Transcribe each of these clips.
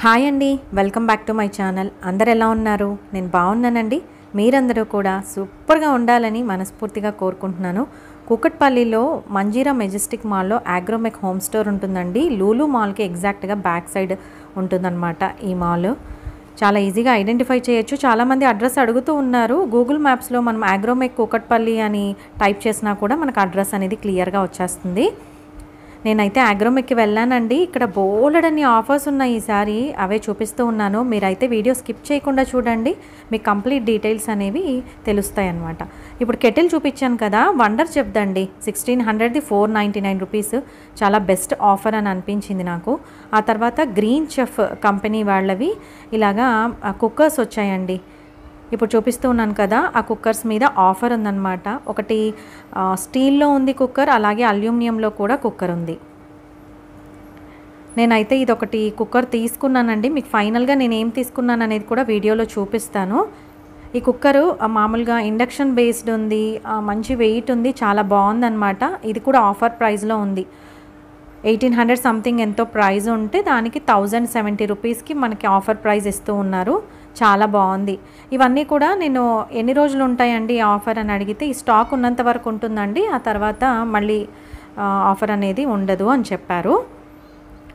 Hi అండి, welcome back to my channel. అందరు ఎలా ఉన్నారు? నేను బాగున్నానండి. మీరందరూ కూడా సూపర్గా ఉండాలని మనస్ఫూర్తిగా కోరుకుంటున్నాను. కూకట్పల్లిలో మంజీరా మెజెస్టిక్ మాల్లో ఆగ్రోమెక్ హోమ్ స్టోర్ ఉంటుందండి. లూలు మాల్కి ఎగ్జాక్ట్గా బ్యాక్ సైడ్ ఉంటుందన్నమాట ఈ మాల్. చాలా ఈజీగా ఐడెంటిఫై చేయొచ్చు. చాలామంది అడ్రస్ అడుగుతూ ఉన్నారు. గూగుల్ మ్యాప్స్లో మనం ఆగ్రోమెక్ కూకట్పల్లి అని టైప్ చేసినా కూడా మనకు అడ్రస్ అనేది క్లియర్గా వచ్చేస్తుంది. నేనైతే ఆగ్రోమెక్కి వెళ్ళానండి. ఇక్కడ బోలెడన్ని ఆఫర్స్ ఉన్నాయి ఈసారి, అవే చూపిస్తూ ఉన్నాను. మీరైతే వీడియో స్కిప్ చేయకుండా చూడండి, మీకు కంప్లీట్ డీటెయిల్స్ అనేవి తెలుస్తాయి అన్నమాట. ఇప్పుడు కెటిల్ చూపించాను కదా, వండర్ చెప్దండి. 1600ది 499 రూపీస్, చాలా బెస్ట్ ఆఫర్ అని అనిపించింది నాకు. ఆ తర్వాత గ్రీన్ చెఫ్ కంపెనీ వాళ్ళవి ఇలాగా కుక్కర్స్ వచ్చాయండి. ఇప్పుడు చూపిస్తూ ఉన్నాను కదా, ఆ కుక్కర్స్ మీద ఆఫర్ ఉందన్నమాట. ఒకటి స్టీల్లో ఉంది కుక్కర్, అలాగే అల్యూమినియంలో కూడా కుక్కర్ ఉంది. నేనైతే ఇదొకటి కుక్కర్ తీసుకున్నానండి. మీకు ఫైనల్గా నేను ఏం తీసుకున్నాను అనేది కూడా వీడియోలో చూపిస్తాను. ఈ కుక్కరు మామూలుగా ఇండక్షన్ బేస్డ్ ఉంది, మంచి వెయిట్ ఉంది, చాలా బాగుందన్నమాట. ఇది కూడా ఆఫర్ ప్రైస్లో ఉంది. 1800 సంథింగ్ ఎంతో ప్రైస్ ఉంటే దానికి 1070 రూపీస్కి మనకి ఆఫర్ ప్రైస్ ఇస్తూ ఉన్నారు. చాలా బాగుంది. ఇవన్నీ కూడా నేను ఎన్ని రోజులు ఉంటాయండి ఈ ఆఫర్ అని అడిగితే, ఈ స్టాక్ ఉన్నంత వరకు ఉంటుందండి, ఆ తర్వాత మళ్ళీ ఆఫర్ అనేది ఉండదు అని చెప్పారు.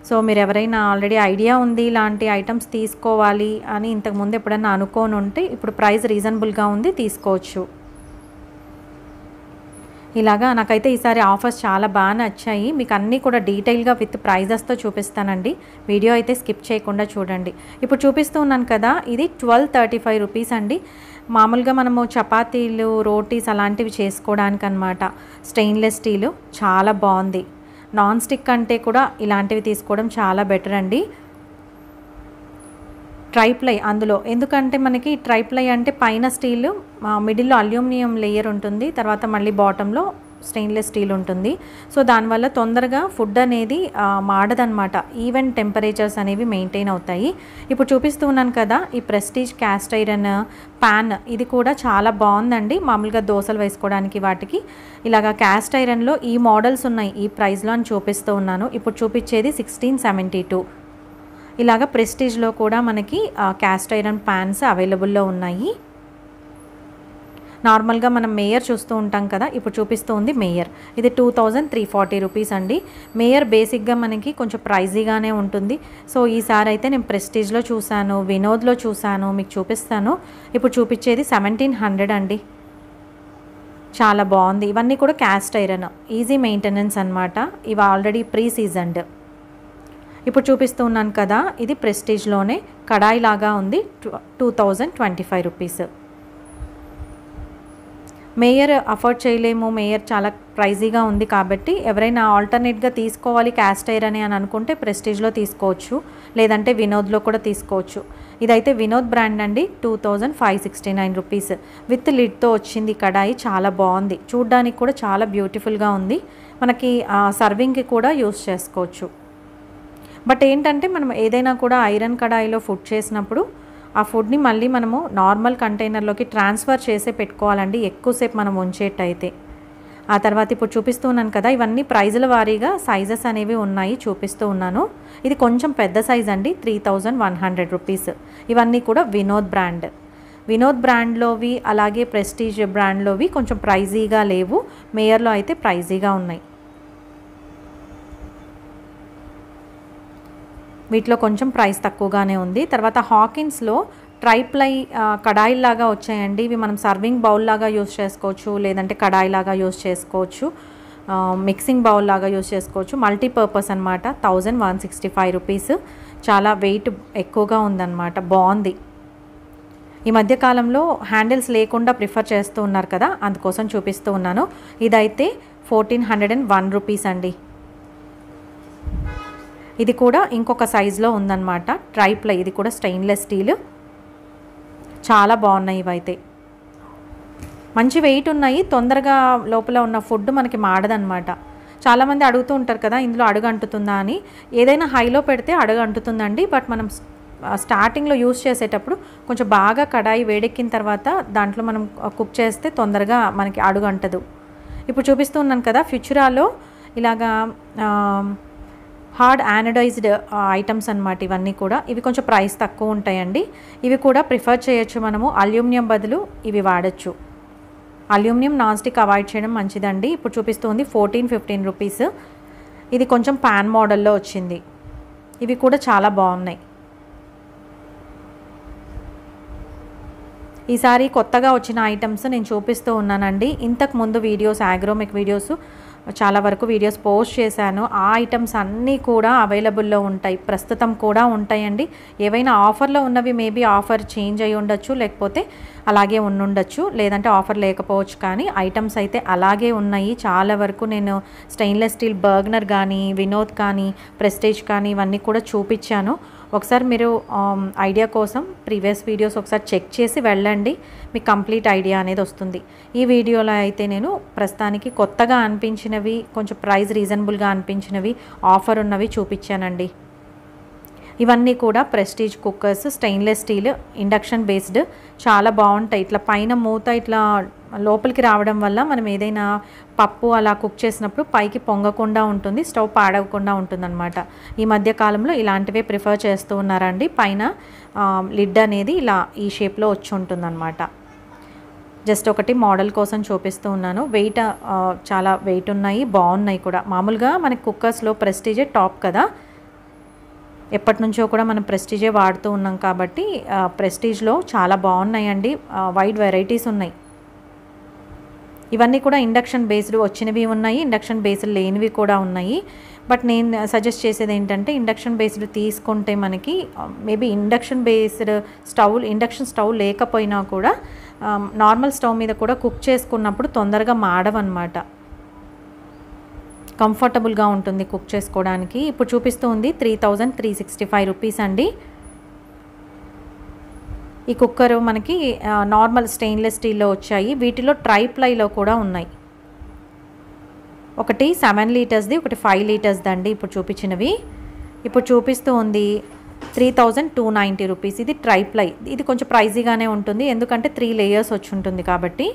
సో మీరు ఎవరైనా ఆల్రెడీ ఐడియా ఉంది ఇలాంటి ఐటమ్స్ తీసుకోవాలి అని ఇంతకుముందు ఎప్పుడైనా అనుకోని ఉంటే, ఇప్పుడు ప్రైస్ రీజనబుల్గా ఉంది, తీసుకోవచ్చు. ఇలాగా నాకైతే ఈసారి ఆఫర్స్ చాలా బాగా నచ్చాయి. మీకు అన్నీ కూడా డీటెయిల్గా విత్ ప్రైజెస్తో చూపిస్తానండి. వీడియో అయితే స్కిప్ చేయకుండా చూడండి. ఇప్పుడు చూపిస్తూ ఉన్నాను కదా, ఇది 1235 రూపీస్ అండి. మామూలుగా మనము చపాతీలు, రోటీస్ అలాంటివి చేసుకోవడానికి అనమాట. స్టెయిన్లెస్ స్టీలు, చాలా బాగుంది. నాన్ స్టిక్ కంటే కూడా ఇలాంటివి తీసుకోవడం చాలా బెటర్ అండి. ట్రైప్లై అందులో, ఎందుకంటే మనకి ట్రైప్లై అంటే పైన స్టీల్, మిడిల్లో అల్యూమినియం లేయర్ ఉంటుంది, తర్వాత మళ్ళీ బాటంలో స్టెయిన్లెస్ స్టీల్ ఉంటుంది. సో దానివల్ల తొందరగా ఫుడ్ అనేది మాడదనమాట. ఈవెన్ టెంపరేచర్స్ అనేవి మెయింటైన్ అవుతాయి. ఇప్పుడు చూపిస్తూ ఉన్నాను కదా, ఈ ప్రెస్టీజ్ క్యాస్ట్ ఐరన్ ప్యాన్, ఇది కూడా చాలా బాగుందండి. మామూలుగా దోశలు వేసుకోవడానికి వాటికి ఇలాగా క్యాస్ట్ ఐరన్లో ఈ మోడల్స్ ఉన్నాయి. ఈ ప్రైస్లో అని చూపిస్తూ ఉన్నాను. ఇప్పుడు చూపించేది 1672. ఇలాగ ప్రెస్టీజ్లో కూడా మనకి క్యాస్ట్ ఐరన్ ప్యాన్స్ అవైలబుల్లో ఉన్నాయి. నార్మల్గా మనం మేయర్ చూస్తూ ఉంటాం కదా, ఇప్పుడు చూపిస్తూ ఉంది మేయర్. ఇది 2340 రూపీస్ అండి. మేయర్ బేసిక్గా మనకి కొంచెం ప్రైజీగానే ఉంటుంది. సో ఈసారి అయితే నేను ప్రెస్టీజ్లో చూశాను, వినోద్లో చూశాను, మీకు చూపిస్తాను. ఇప్పుడు చూపించేది 1700 అండి. చాలా బాగుంది. ఇవన్నీ కూడా క్యాస్ట్ ఐరన్, ఈజీ మెయింటెనెన్స్ అనమాట. ఇవి ఆల్రెడీ ప్రీ సీజన్డ్. ఇప్పుడు చూపిస్తూ ఉన్నాను కదా, ఇది ప్రెస్టీజ్లోనే కడాయి లాగా ఉంది, 2025 రూపీస్. మేయర్ అఫోర్డ్ చేయలేము, మేయర్ చాలా ప్రైజీగా ఉంది కాబట్టి ఎవరైనా ఆల్టర్నేట్గా తీసుకోవాలి క్యాస్ట్ ఐరన్ అని అనుకుంటే ప్రెస్టీజ్లో తీసుకోవచ్చు, లేదంటే వినోద్లో కూడా తీసుకోవచ్చు. ఇదైతే వినోద్ బ్రాండ్ అండి. 2569 రూపీస్ విత్ లిడ్తో వచ్చింది కడాయి. చాలా బాగుంది, చూడ్డానికి కూడా చాలా బ్యూటిఫుల్గా ఉంది. మనకి సర్వింగ్కి కూడా యూస్ చేసుకోవచ్చు. బట్ ఏంటంటే మనం ఏదైనా కూడా ఐరన్ కడాయిలో ఫుడ్ చేసినప్పుడు ఆ ఫుడ్ని మళ్ళీ మనము నార్మల్ కంటైనర్లోకి ట్రాన్స్ఫర్ చేసే పెట్టుకోవాలండి, ఎక్కువసేపు మనం ఉంచేటైతే. ఆ తర్వాత ఇప్పుడు చూపిస్తూ ఉన్నాను కదా, ఇవన్నీ ప్రైజుల వారీగా సైజెస్ అనేవి ఉన్నాయి, చూపిస్తూ ఉన్నాను. ఇది కొంచెం పెద్ద సైజ్ అండి, 3100 రూపీస్. ఇవన్నీ కూడా వినోద్ బ్రాండ్. వినోద్ బ్రాండ్లోవి అలాగే ప్రెస్టీజ్ బ్రాండ్లోవి కొంచెం ప్రైజీగా లేవు, మేయర్లో అయితే ప్రైజీగా ఉన్నాయి. వీటిలో కొంచెం ప్రైస్ తక్కువగానే ఉంది. తర్వాత హాకిన్స్లో ట్రైప్లై కడాయిలాగా వచ్చాయండి. ఇవి మనం సర్వింగ్ బౌల్ లాగా యూస్ చేసుకోవచ్చు, లేదంటే కడాయిలాగా యూస్ చేసుకోవచ్చు, మిక్సింగ్ బౌల్ లాగా యూస్ చేసుకోవచ్చు. మల్టీపర్పస్ అనమాట. 1165 రూపీస్. చాలా వెయిట్ ఎక్కువగా ఉందన్నమాట, బాగుంది. ఈ మధ్యకాలంలో హ్యాండిల్స్ లేకుండా ప్రిఫర్ చేస్తూ ఉన్నారు కదా, అందుకోసం చూపిస్తూ ఉన్నాను. ఇదైతే 1401 రూపీస్ అండి. ఇది కూడా ఇంకొక సైజులో ఉందన్నమాట, ట్రైప్లై. ఇది కూడా స్టెయిన్లెస్ స్టీల్. చాలా బాగున్నాయి ఇవైతే, మంచి వెయిట్ ఉన్నాయి. తొందరగా లోపల ఉన్న ఫుడ్ మనకి మాడదన్నమాట. చాలామంది అడుగుతూ ఉంటారు కదా, ఇందులో అడుగు అంటుతుందా అని. ఏదైనా హైలో పెడితే అడుగు అంటుతుందండి, బట్ మనం స్టార్టింగ్లో యూస్ చేసేటప్పుడు కొంచెం బాగా కడాయి వేడెక్కిన తర్వాత దాంట్లో మనం కుక్ చేస్తే తొందరగా మనకి అడుగు అంటదు. ఇప్పుడు చూపిస్తూ ఉన్నాను కదా, ఫ్యూచరాలో ఇలాగా హార్డ్ యానడైజ్డ్ ఐటమ్స్ అన్నమాట ఇవన్నీ కూడా. ఇవి కొంచెం ప్రైస్ తక్కువ ఉంటాయండి. ఇవి కూడా ప్రిఫర్ చేయొచ్చు మనము. అల్యూమినియం బదులు ఇవి వాడచ్చు. అల్యూమినియం నాన్ స్టిక్ అవాయిడ్ చేయడం మంచిదండి. ఇప్పుడు చూపిస్తుంది 14-15 రూపీస్. ఇది కొంచెం పాన్ మోడల్లో వచ్చింది. ఇవి కూడా చాలా బాగున్నాయి. ఈసారి కొత్తగా వచ్చిన ఐటమ్స్ నేను చూపిస్తూ ఉన్నానండి. ఇంతకు ముందు వీడియోస్, ఆగ్రోమెక్ వీడియోస్ చాలా వరకు వీడియోస్ పోస్ట్ చేశాను. ఆ ఐటమ్స్ అన్నీ కూడా అవైలబుల్లో ఉంటాయి, ప్రస్తుతం కూడా ఉంటాయండి. ఏవైనా ఆఫర్లో ఉన్నవి మేబీ ఆఫర్ చేంజ్ అయి ఉండొచ్చు, లేకపోతే అలాగే ఉండొచ్చు, లేదంటే ఆఫర్ లేకపోవచ్చు. కానీ ఐటమ్స్ అయితే అలాగే ఉన్నాయి. చాలా వరకు నేను స్టెయిన్లెస్ స్టీల్ బర్గనర్ కానీ, వినోద్ కానీ, ప్రెస్టేజ్ కానీ ఇవన్నీ కూడా చూపించాను. ఒకసారి మీరు ఐడియా కోసం ప్రీవియస్ వీడియోస్ ఒకసారి చెక్ చేసి వెళ్ళండి, మీకు కంప్లీట్ ఐడియా అనేది వస్తుంది. ఈ వీడియోలో అయితే నేను ప్రస్తుతానికి కొత్తగా అనిపించినవి, కొంచెం ప్రైస్ రీజనబుల్గా అనిపించినవి, ఆఫర్ ఉన్నవి చూపించానండి. ఇవన్నీ కూడా prestige cookers, stainless steel, induction based, చాలా బాగుంటాయి. ఇట్లా పైన మూత ఇట్లా లోపలికి రావడం వల్ల మనం ఏదైనా పప్పు అలా కుక్ చేసినప్పుడు పైకి పొంగకుండా ఉంటుంది, స్టవ్ పాడవకుండా ఉంటుందన్నమాట. ఈ మధ్య కాలంలో ఇలాంటివే ప్రిఫర్ చేస్తూ ఉన్నారండి. పైన లిడ్ అనేది ఇలా ఈ షేప్లో వచ్చి ఉంటుందన్నమాట. జస్ట్ ఒకటి మోడల్ కోసం చూపిస్తూ ఉన్నాను. వెయిట్ చాలా వెయిట్ ఉన్నాయి, బాగున్నాయి కూడా. మామూలుగా మనకి కుక్కర్స్లో ప్రెస్టీజే టాప్ కదా, ఎప్పటి నుంచో కూడా మనం ప్రెస్టీజే వాడుతూ ఉన్నాం కాబట్టి ప్రెస్టీజ్లో చాలా బాగున్నాయండి. వైడ్ వెరైటీస్ ఉన్నాయి. ఇవన్నీ కూడా ఇండక్షన్ బేస్డ్ వచ్చినవి ఉన్నాయి, ఇండక్షన్ బేస్డ్ లేనివి కూడా ఉన్నాయి. బట్ నేను సజెస్ట్ చేసేది ఏంటంటే ఇండక్షన్ బేస్డ్ తీసుకుంటే మనకి మేబీ ఇండక్షన్ స్టవ్ లేకపోయినా కూడా నార్మల్ స్టవ్ మీద కూడా కుక్ చేసుకున్నప్పుడు తొందరగా మాడవన్నమాట, కంఫర్టబుల్గా ఉంటుంది కుక్ చేసుకోవడానికి. ఇప్పుడు చూపిస్తుంది 3365 రూపీస్ అండి. ఈ కుక్కరు మనకి నార్మల్ స్టెయిన్లెస్ స్టీల్లో వచ్చాయి. వీటిలో ట్రైప్లైలో కూడా ఉన్నాయి. ఒకటి 7 లీటర్స్ది, ఒకటి 5 లీటర్స్ది అండి ఇప్పుడు చూపించినవి. ఇప్పుడు చూపిస్తూ ఉంది 3290 రూపీస్. ఇది ట్రైప్లై. ఇది కొంచెం ప్రైజీగానే ఉంటుంది, ఎందుకంటే 3 లేయర్స్ వచ్చి ఉంటుంది కాబట్టి.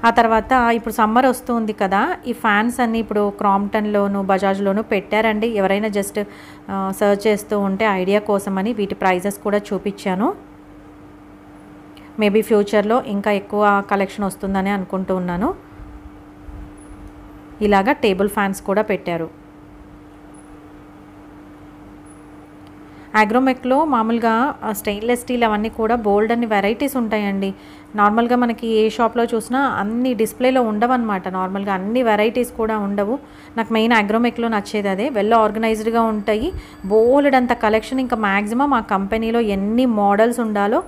ఆ తర్వాత ఇప్పుడు సమ్మర్ వస్తుంది కదా, ఈ ఫ్యాన్స్ అన్నీ ఇప్పుడు క్రాంప్టన్లోను, బజాజ్లోను పెట్టారండి. ఎవరైనా జస్ట్ సర్చ్ చేస్తూ ఉంటే ఐడియా కోసమని వీటి ప్రైజెస్ కూడా చూపించాను. మేబీ ఫ్యూచర్లో ఇంకా ఎక్కువ కలెక్షన్ వస్తుందని అనుకుంటూ ఉన్నాను. ఇలాగా టేబుల్ ఫ్యాన్స్ కూడా పెట్టారు. ఆగ్రోమెక్లో మామూలుగా స్టెయిన్లెస్ స్టీల్ అవన్నీ కూడా బోల్డ్ అన్ని వెరైటీస్ ఉంటాయండి. నార్మల్గా మనకి ఏ షాప్లో చూసినా అన్ని డిస్ప్లేలో ఉండవన్నమాట. నార్మల్గా అన్ని వెరైటీస్ కూడా ఉండవు. నాకు మెయిన్ ఆగ్రోమెక్లో నచ్చేది అదే. వెల్ ఆర్గనైజ్డ్గా ఉంటాయి, బోల్డ్ అంత కలెక్షన్. ఇంకా మ్యాక్సిమం ఆ కంపెనీలో ఎన్ని మోడల్స్ ఉండాలో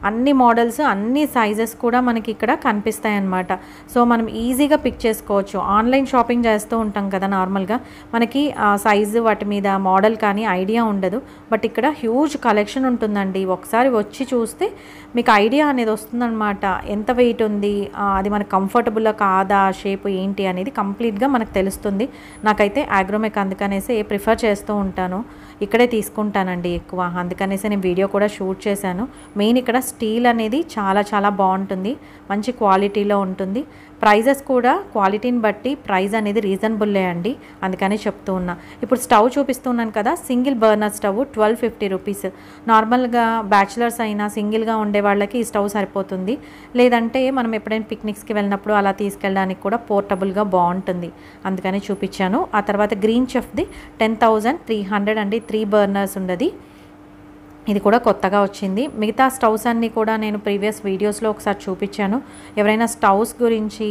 అన్ని మోడల్స్, అన్ని సైజెస్ కూడా మనకి ఇక్కడ కనిపిస్తాయి అన్నమాట. సో మనం ఈజీగా పిక్ చేసుకోవచ్చు. ఆన్లైన్ షాపింగ్ చేస్తూ ఉంటాం కదా నార్మల్గా, మనకి సైజు వాటి మీద మోడల్ కానీ ఐడియా ఉండదు. బట్ ఇక్కడ హ్యూజ్ కలెక్షన్ ఉంటుందండి. ఒకసారి వచ్చి చూస్తే మీకు ఐడియా అనేది వస్తుందన్నమాట. ఎంత వెయిట్ ఉంది, అది మనకు కంఫర్టబుల్గా కాదా, షేప్ ఏంటి అనేది కంప్లీట్గా మనకు తెలుస్తుంది. నాకైతే ఆగ్రోమెక్ అందుకనేసి ప్రిఫర్ చేస్తూ ఉంటాను, ఇక్కడే తీసుకుంటానండి ఎక్కువ. అందుకనేసి నేను వీడియో కూడా షూట్ చేశాను. మెయిన్ ఇక్కడ స్టీల్ అనేది చాలా చాలా బాగుంటుంది, మంచి క్వాలిటీలో ఉంటుంది. ప్రైజెస్ కూడా క్వాలిటీని బట్టి ప్రైస్ అనేది రీజనబుల్లే అండి, అందుకని చెప్తూ ఉన్నా. ఇప్పుడు స్టవ్ చూపిస్తున్నాను కదా, సింగిల్ బర్నర్ స్టవ్ 1250 రూపీస్. నార్మల్గా బ్యాచిలర్స్ అయినా సింగిల్గా ఉండే వాళ్ళకి ఈ స్టవ్ సరిపోతుంది. లేదంటే మనం ఎప్పుడైనా పిక్నిక్స్కి వెళ్ళినప్పుడు అలా తీసుకెళ్ళడానికి కూడా పోర్టబుల్గా బాగుంటుంది, అందుకని చూపించాను. ఆ తర్వాత గ్రీన్ చెఫ్ది 10,300 అండి, 3 బర్నర్స్ ఉండదు. ఇది కూడా కొత్తగా వచ్చింది. మిగతా స్టవ్స్ అన్నీ కూడా నేను ప్రీవియస్ వీడియోస్లో ఒకసారి చూపించాను. ఎవరైనా స్టవ్స్ గురించి,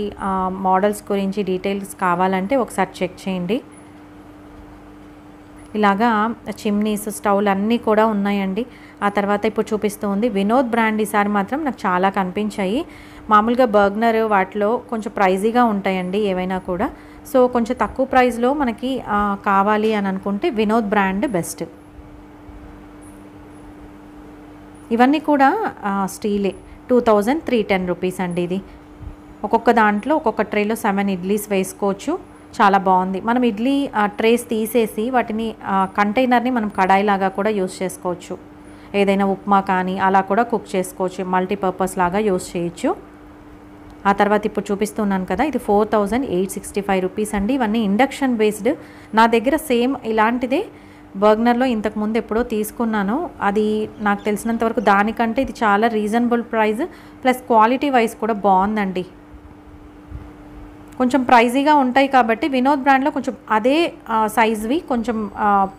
మోడల్స్ గురించి డీటెయిల్స్ కావాలంటే ఒకసారి చెక్ చేయండి. ఇలాగా చిమ్నీస్, స్టవ్లు అన్నీ కూడా ఉన్నాయండి. ఆ తర్వాత ఇప్పుడు చూపిస్తూ ఉంది వినోద్ బ్రాండ్. ఈసారి మాత్రం నాకు చాలా కనిపించాయి. మామూలుగా బర్గనర్ వాటిలో కొంచెం ప్రైజీగా ఉంటాయండి ఏవైనా కూడా. సో కొంచెం తక్కువ ప్రైస్లో మనకి కావాలి అని అనుకుంటే వినోద్ బ్రాండ్ బెస్ట్. ఇవన్నీ కూడా స్టీలే. 2310 రూపీస్ అండి ఇది. ఒక్కొక్క దాంట్లో ఒక్కొక్క ట్రేలో 7 ఇడ్లీస్ వేసుకోవచ్చు, చాలా బాగుంది. మనం ఇడ్లీ ట్రేస్ తీసేసి వాటిని కంటైనర్ని మనం కడాయిలాగా కూడా యూస్ చేసుకోవచ్చు. ఏదైనా ఉప్మా కానీ అలా కూడా కుక్ చేసుకోవచ్చు, మల్టీపర్పస్ లాగా యూస్ చేయొచ్చు. ఆ తర్వాత ఇప్పుడు చూపిస్తున్నాను కదా, ఇది 4865 రూపీస్ అండి. ఇవన్నీ ఇండక్షన్ బేస్డ్. నా దగ్గర సేమ్ ఇలాంటిదే బర్గ్నర్లో ఇంతకుముందు ఎప్పుడో తీసుకున్నాను. అది నాకు తెలిసినంత వరకు దానికంటే ఇది చాలా reasonable price, plus quality wise కూడా బాగుందండి. కొంచెం ప్రైజీగా ఉంటాయి కాబట్టి వినోద్ బ్రాండ్లో కొంచెం అదే సైజ్వి కొంచెం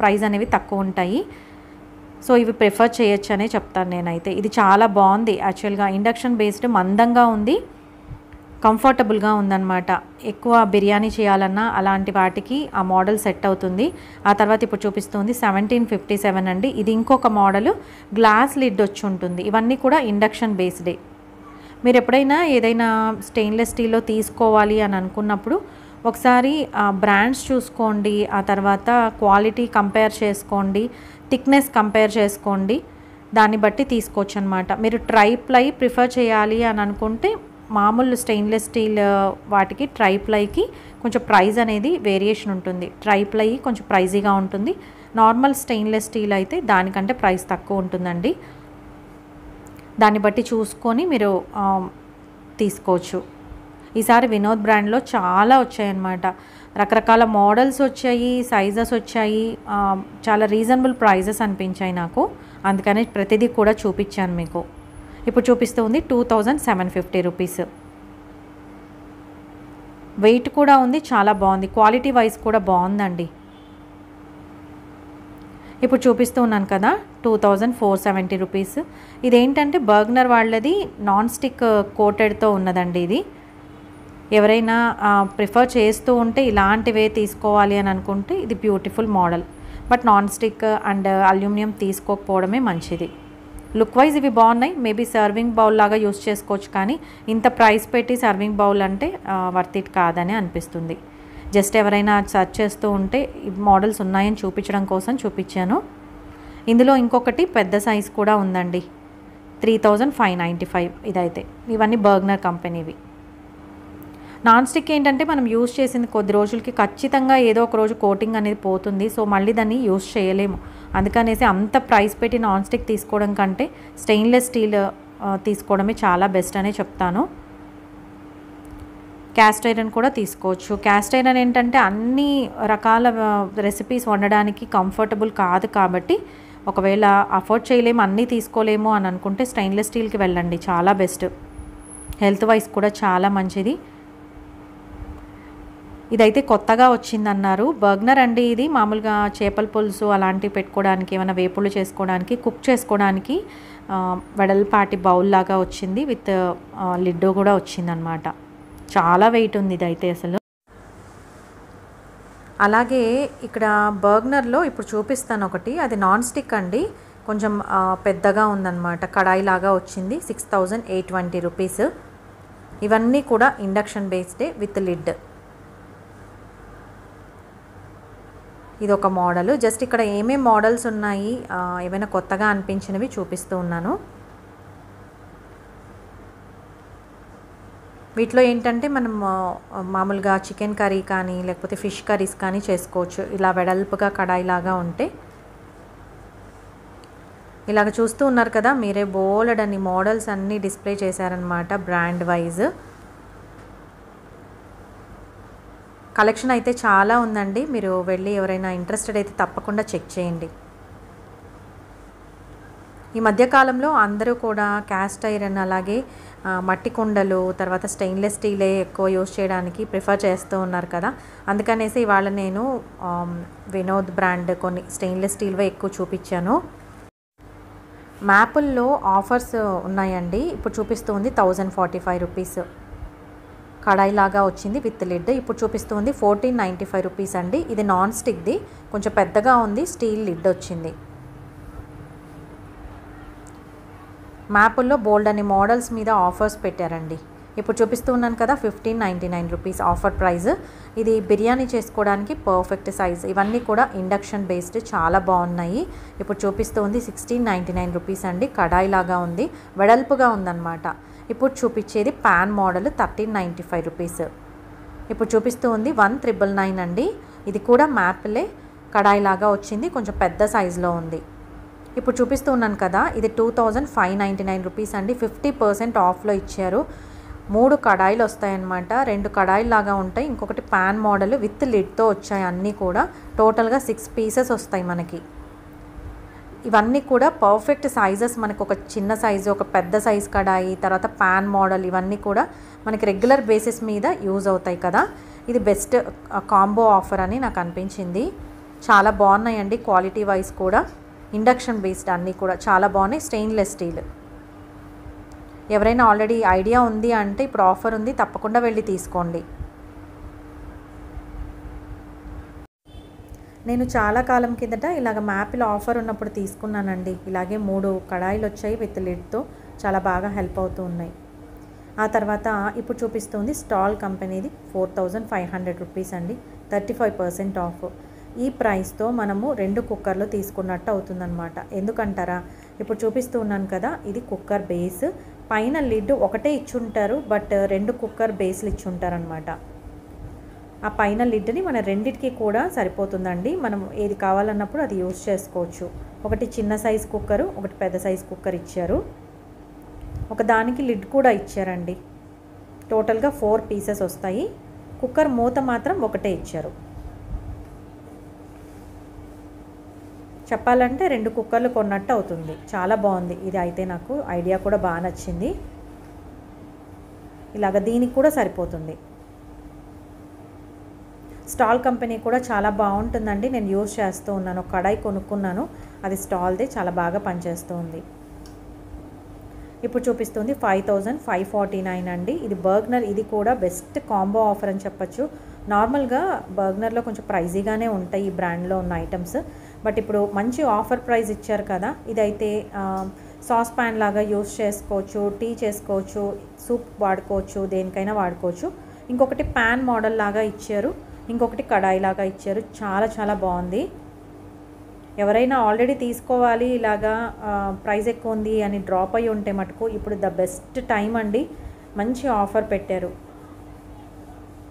ప్రైస్ అనేవి తక్కువ ఉంటాయి. సో ఇవి ప్రిఫర్ చేయొచ్చు అనే చెప్తాను నేనైతే. ఇది చాలా బాగుంది యాక్చువల్గా, ఇండక్షన్ బేస్డ్, మందంగా ఉంది, కంఫర్టబుల్గా ఉందన్నమాట. ఎక్కువ బిర్యానీ చేయాలన్నా అలాంటి వాటికి ఆ మోడల్ సెట్ అవుతుంది. ఆ తర్వాత ఇప్పుడు చూపిస్తుంది 1757 అండి. ఇది ఇంకొక మోడల్, గ్లాస్ లిడ్ వచ్చి ఉంటుంది. ఇవన్నీ కూడా ఇండక్షన్ బేస్డే. మీరు ఎప్పుడైనా ఏదైనా స్టెయిన్లెస్ స్టీల్లో తీసుకోవాలి అని అనుకున్నప్పుడు ఒకసారి బ్రాండ్స్ చూసుకోండి, ఆ తర్వాత క్వాలిటీ కంపేర్ చేసుకోండి, థిక్నెస్ కంపేర్ చేసుకోండి, దాన్ని బట్టి తీసుకోవచ్చు అనమాట. మీరు ట్రైప్లై ప్రిఫర్ చేయాలి అని అనుకుంటే మామూలు స్టెయిన్లెస్ స్టీల్ వాటికి ట్రైప్లైకి కొంచెం ప్రైస్ అనేది వేరియేషన్ ఉంటుంది. ట్రైప్లై కొంచెం ప్రైజీగా ఉంటుంది, నార్మల్ స్టెయిన్లెస్ స్టీల్ అయితే దానికంటే ప్రైస్ తక్కువ ఉంటుందండి. దాన్ని బట్టి చూసుకొని మీరు తీసుకోవచ్చు. ఈసారి వినోద్ బ్రాండ్లో చాలా వచ్చాయన్నమాట. రకరకాల మోడల్స్ వచ్చాయి, సైజెస్ వచ్చాయి, చాలా రీజనబుల్ ప్రైజెస్ అనిపించాయి నాకు. అందుకని ప్రతిదీ కూడా చూపించాను మీకు. ఇప్పుడు చూపిస్తుంది 2750 రూపీస్. వెయిట్ కూడా ఉంది, చాలా బాగుంది, క్వాలిటీ వైజ్ కూడా బాగుందండి. ఇప్పుడు చూపిస్తూ ఉన్నాను కదా 2470 రూపీస్. ఇదేంటంటే బర్గ్నర్ వాళ్ళది నాన్ స్టిక్ కోటెడ్తో ఉన్నదండి. ఇది ఎవరైనా ప్రిఫర్ చేస్తూ ఉంటే ఇలాంటివే తీసుకోవాలి అని అనుకుంటే ఇది beautiful model. But non stick and aluminium తీసుకోకపోవడమే మంచిది. లుక్ వైజ్ ఇవి బాగున్నాయి, మేబీ సర్వింగ్ బౌల్ లాగా యూస్ చేసుకోవచ్చు, కానీ ఇంత ప్రైస్ పెట్టి సర్వింగ్ బౌల్ అంటే వర్త్ ఇట్ కాదని అనిపిస్తుంది. జస్ట్ ఎవరైనా సర్చ్ చేస్తూ ఉంటే ఈ మోడల్స్ ఉన్నాయని చూపించడం కోసం చూపించాను. ఇందులో ఇంకొకటి పెద్ద సైజ్ కూడా ఉందండి, 3595 ఇదైతే. ఇవన్నీ బర్గ్నర్ కంపెనీవి. నాన్ స్టిక్ ఏంటంటే మనం యూస్ చేసింది కొద్ది రోజులకి ఖచ్చితంగా ఏదో ఒక రోజు కోటింగ్ అనేది పోతుంది. సో మళ్ళీ దాన్ని యూస్ చేయలేము. అందుకనేసి అంత ప్రైస్ పెట్టి నాన్ స్టిక్ తీసుకోవడం కంటే స్టెయిన్లెస్ స్టీల్ తీసుకోవడమే చాలా బెస్ట్ అనే చెప్తాను. క్యాస్ట్ ఐరన్ కూడా తీసుకోవచ్చు. క్యాస్ట్ ఐరన్ ఏంటంటే అన్ని రకాల రెసిపీస్ వండడానికి కంఫర్టబుల్ కాదు కాబట్టి ఒకవేళ అఫోర్డ్ చేయలేము, అన్నీ తీసుకోలేము అని అనుకుంటే స్టెయిన్లెస్ స్టీల్కి వెళ్ళండి, చాలా బెస్ట్. హెల్త్ వైజ్ కూడా చాలా మంచిది. ఇదైతే కొత్తగా వచ్చిందన్నారు. బర్గ్నర్ అండి ఇది. మామూలుగా చేపల పులుసు అలాంటివి పెట్టుకోవడానికి, ఏమైనా వేపుళ్ళు చేసుకోవడానికి, కుక్ చేసుకోవడానికి వెడల్పాటి బౌల్ లాగా వచ్చింది, విత్ లిడ్ కూడా వచ్చిందనమాట. చాలా వెయిట్ ఉంది ఇదైతే అసలు. అలాగే ఇక్కడ బర్గ్నర్లో ఇప్పుడు చూపిస్తాను ఒకటి, అది నాన్ స్టిక్ అండి, కొంచెం పెద్దగా ఉందన్నమాట, కడాయి లాగా వచ్చింది. 6820 రూపీస్. ఇవన్నీ కూడా ఇండక్షన్ బేస్డే విత్ లిడ్. ఇది ఒక మోడల్. జస్ట్ ఇక్కడ ఏమేం మోడల్స్ ఉన్నాయి, ఏమైనా కొత్తగా అనిపించినవి చూపిస్తూ ఉన్నాను. వీటిలో ఏంటంటే మనం మామూలుగా చికెన్ కర్రీ కానీ లేకపోతే ఫిష్ కర్రీస్ కానీ చేసుకోవచ్చు. ఇలా వెడల్పుగా కడాయిలాగా ఉంటే. ఇలాగ చూస్తూ ఉన్నారు కదా మీరే, బోలెడన్ని మోడల్స్ అన్నీ డిస్ప్లే చేశారనమాట బ్రాండ్ వైజ్. కలెక్షన్ అయితే చాలా ఉందండి. మీరు వెళ్ళి ఎవరైనా ఇంట్రెస్టెడ్ అయితే తప్పకుండా చెక్ చేయండి. ఈ మధ్యకాలంలో అందరూ కూడా క్యాస్ట్ ఐరన్, అలాగే మట్టి కుండలు, తర్వాత స్టెయిన్లెస్ స్టీలే ఎక్కువ యూజ్ చేయడానికి ప్రిఫర్ చేస్తూ ఉన్నారు కదా. అందుకనేసి ఇవాళ నేను వినోద్ బ్రాండ్ కొన్ని స్టెయిన్లెస్ స్టీల్వే ఎక్కువ చూపించాను. మ్యాపుల్లో ఆఫర్స్ ఉన్నాయండి. ఇప్పుడు చూపిస్తుంది 1045 రూపీస్. కడాయిలాగా వచ్చింది విత్ లిడ్. ఇప్పుడు చూపిస్తుంది 1495 రూపీస్ అండి. ఇది నాన్ స్టిక్ది, కొంచెం పెద్దగా ఉంది, స్టీల్ లిడ్ వచ్చింది. మ్యాపుల్లో బోల్డ్ అనే మోడల్స్ మీద ఆఫర్స్ పెట్టారండి. ఇప్పుడు చూపిస్తూ ఉన్నాను కదా 1599 రూపీస్ ఆఫర్ ప్రైస్. ఇది బిర్యానీ చేసుకోవడానికి పర్ఫెక్ట్ సైజ్. ఇవన్నీ కూడా ఇండక్షన్ బేస్డ్, చాలా బాగున్నాయి. ఇప్పుడు చూపిస్తుంది 1699 రూపీస్ అండి. కడాయి లాగా ఉంది, వెడల్పుగా ఉందన్నమాట. ఇప్పుడు చూపించేది ప్యాన్ మోడల్ 1395 రూపీస్. ఇప్పుడు చూపిస్తూ ఉంది 1999 అండి. ఇది కూడా మ్యాప్లే, కడాయి లాగా వచ్చింది, కొంచెం పెద్ద సైజులో ఉంది. ఇప్పుడు చూపిస్తూ ఉన్నాను కదా, ఇది 2599 రూపీస్ అండి. 50% ఆఫ్లో ఇచ్చారు. 3 కడాయిలు వస్తాయన్నమాట. 2 కడాయిలు లాగా ఉంటాయి, ఇంకొకటి పాన్ మోడల్ విత్ లిడ్తో వచ్చాయి. అన్నీ కూడా టోటల్గా 6 పీసెస్ వస్తాయి మనకి. ఇవన్నీ కూడా పర్ఫెక్ట్ సైజెస్. మనకు ఒక చిన్న సైజు, ఒక పెద్ద సైజ్ కడాయి, తర్వాత పాన్ మోడల్, ఇవన్నీ కూడా మనకి రెగ్యులర్ బేసిస్ మీద యూజ్ అవుతాయి కదా. ఇది బెస్ట్ కాంబో ఆఫర్ అని నాకు అనిపించింది. చాలా బాగున్నాయండి క్వాలిటీ వైజ్ కూడా. ఇండక్షన్ బేస్డ్ అన్నీ కూడా చాలా బాగున్నాయి. Stainless steel. ఎవరైనా ఆల్రెడీ ఐడియా ఉంది అంటే ఇప్పుడు ఆఫర్ ఉంది, తప్పకుండా వెళ్ళి తీసుకోండి. నేను చాలా కాలం కిందట ఇలాగ మ్యాపిల్ ఆఫర్ ఉన్నప్పుడు తీసుకున్నానండి. ఇలాగే 3 కడాయిలు వచ్చాయి విత్ లిడ్తో. చాలా బాగా హెల్ప్ అవుతూ ఉన్నాయి. ఆ తర్వాత ఇప్పుడు చూపిస్తుంది స్టాల్ కంపెనీది 4500 రూపీస్ అండి. 35% ఆఫ్. ఈ ప్రైస్తో మనము 2 కుక్కర్లు తీసుకున్నట్టు అవుతుందన్నమాట. ఎందుకంటారా, ఇప్పుడు చూపిస్తూ ఉన్నాను కదా, ఇది కుక్కర్ బేస్. పైన లిడ్ ఒకటే ఇచ్చుంటారు, బట్ 2 కుక్కర్ బేస్లు ఇచ్చుంటారనమాట. ఆ పైన లిడ్ని మన రెండిటికి కూడా సరిపోతుందండి. మనం ఏది కావాలన్నప్పుడు అది యూజ్ చేసుకోవచ్చు. ఒకటి చిన్న సైజ్ కుక్కరు, ఒకటి పెద్ద సైజ్ కుక్కర్ ఇచ్చారు. ఒక దానికి లిడ్ కూడా ఇచ్చారండి. టోటల్గా 4 పీసెస్ వస్తాయి. కుక్కర్ మూత మాత్రం ఒకటే ఇచ్చారు. చెప్పాలంటే 2 కుక్కర్లు కొన్నట్టు అవుతుంది. చాలా బాగుంది ఇది అయితే. నాకు ఐడియా కూడా బాగా నచ్చింది. ఇలాగ దీనికి కూడా సరిపోతుంది. స్టాల్ కంపెనీ కూడా చాలా బాగుంటుందండి. నేను యూజ్ చేస్తూ ఉన్నాను. ఒక కడాయి కొనుక్కున్నాను, అది స్టాల్దే, చాలా బాగా పనిచేస్తూ ఉంది. ఇప్పుడు చూపిస్తుంది 5549 అండి. ఇది బర్గ్నర్. ఇది కూడా బెస్ట్ కాంబో ఆఫర్ అని చెప్పచ్చు. నార్మల్గా బర్గ్నర్లో కొంచెం ప్రైజీగానే ఉంటాయి ఈ బ్రాండ్లో ఉన్న ఐటమ్స్, బట్ ఇప్పుడు మంచి ఆఫర్ ప్రైస్ ఇచ్చారు కదా. ఇదైతే సాస్ ప్యాన్ లాగా యూజ్ చేసుకోవచ్చు, టీ చేసుకోవచ్చు, సూప్ వాడుకోవచ్చు, దేనికైనా వాడుకోవచ్చు. ఇంకొకటి ప్యాన్ మోడల్ లాగా ఇచ్చారు, ఇంకొకటి కడాయి లాగా ఇచ్చారు. చాలా చాలా బాగుంది. ఎవరైనా ఆల్రెడీ తీసుకోవాలి ఇలాగా ప్రైస్ ఎక్కువ ఉంది అని డ్రాప్ అయ్యి ఉంటే మటుకు ఇప్పుడు ద బెస్ట్ టైం అండి. మంచి ఆఫర్ పెట్టారు.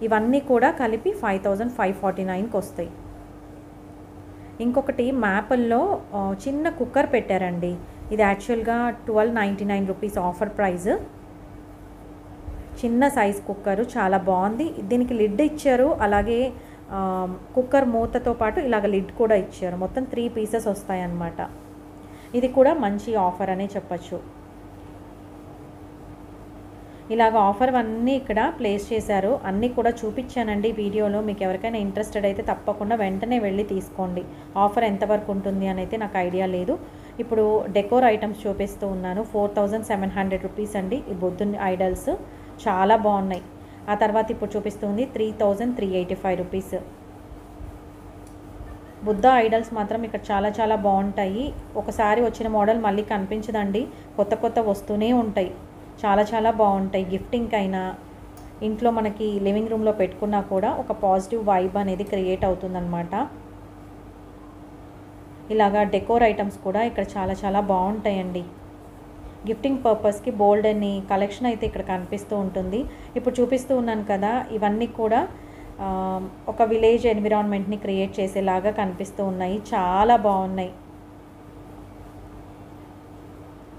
ఇవన్నీ కూడా కలిపి 5549కి వస్తాయి. ఇంకొకటి మ్యాపిల్లో చిన్న కుక్కర్ పెట్టారండి. ఇది యాక్చువల్గా 1299 రూపీస్ ఆఫర్ ప్రైస్. చిన్న సైజ్ కుక్కరు, చాలా బాగుంది. దీనికి లిడ్ ఇచ్చారు, అలాగే కుక్కర్ మూతతో పాటు ఇలాగ లిడ్ కూడా ఇచ్చారు. మొత్తం 3 పీసెస్ వస్తాయన్నమాట. ఇది కూడా మంచి ఆఫర్ అనే చెప్పచ్చు. ఇలాగ ఆఫర్ అన్నీ ఇక్కడ ప్లేస్ చేశారు. అన్నీ కూడా చూపించానండి వీడియోలో. మీకు ఎవరికైనా ఇంట్రెస్టెడ్ అయితే తప్పకుండా వెంటనే వెళ్ళి తీసుకోండి. ఆఫర్ ఎంతవరకు ఉంటుంది అని అయితే నాకు ఐడియా లేదు. ఇప్పుడు డెకోర్ ఐటమ్స్ చూపిస్తూ ఉన్నాను. 4700 రూపీస్ అండి ఈ బుద్ధుని ఐడల్స్. చాలా బాగున్నాయి. ఆ తర్వాత ఇప్పుడు చూపిస్తుంది 3385 రూపీస్. బుద్ధ ఐడల్స్ మాత్రం ఇక్కడ చాలా చాలా బాగుంటాయి. ఒకసారి వచ్చిన మోడల్ మళ్ళీ కనిపించదండి. కొత్త కొత్త వస్తూనే ఉంటాయి. చాలా చాలా బాగుంటాయి. గిఫ్టింగ్ అయినా, ఇంట్లో మనకి లివింగ్ రూమ్లో పెట్టుకున్నా కూడా ఒక పాజిటివ్ వైబ్ అనేది క్రియేట్ అవుతుందన్నమాట. ఇలాగా డెకోర్ ఐటమ్స్ కూడా ఇక్కడ చాలా చాలా బాగుంటాయండి. గిఫ్టింగ్ పర్పస్కి బోల్డ్ అని కలెక్షన్ అయితే ఇక్కడ కనిపిస్తూ ఉంటుంది. ఇప్పుడు చూపిస్తూ ఉన్నాను కదా, ఇవన్నీ కూడా ఒక విలేజ్ ఎన్విరాన్మెంట్ని క్రియేట్ చేసేలాగా కనిపిస్తూ ఉన్నాయి. చాలా బాగున్నాయి.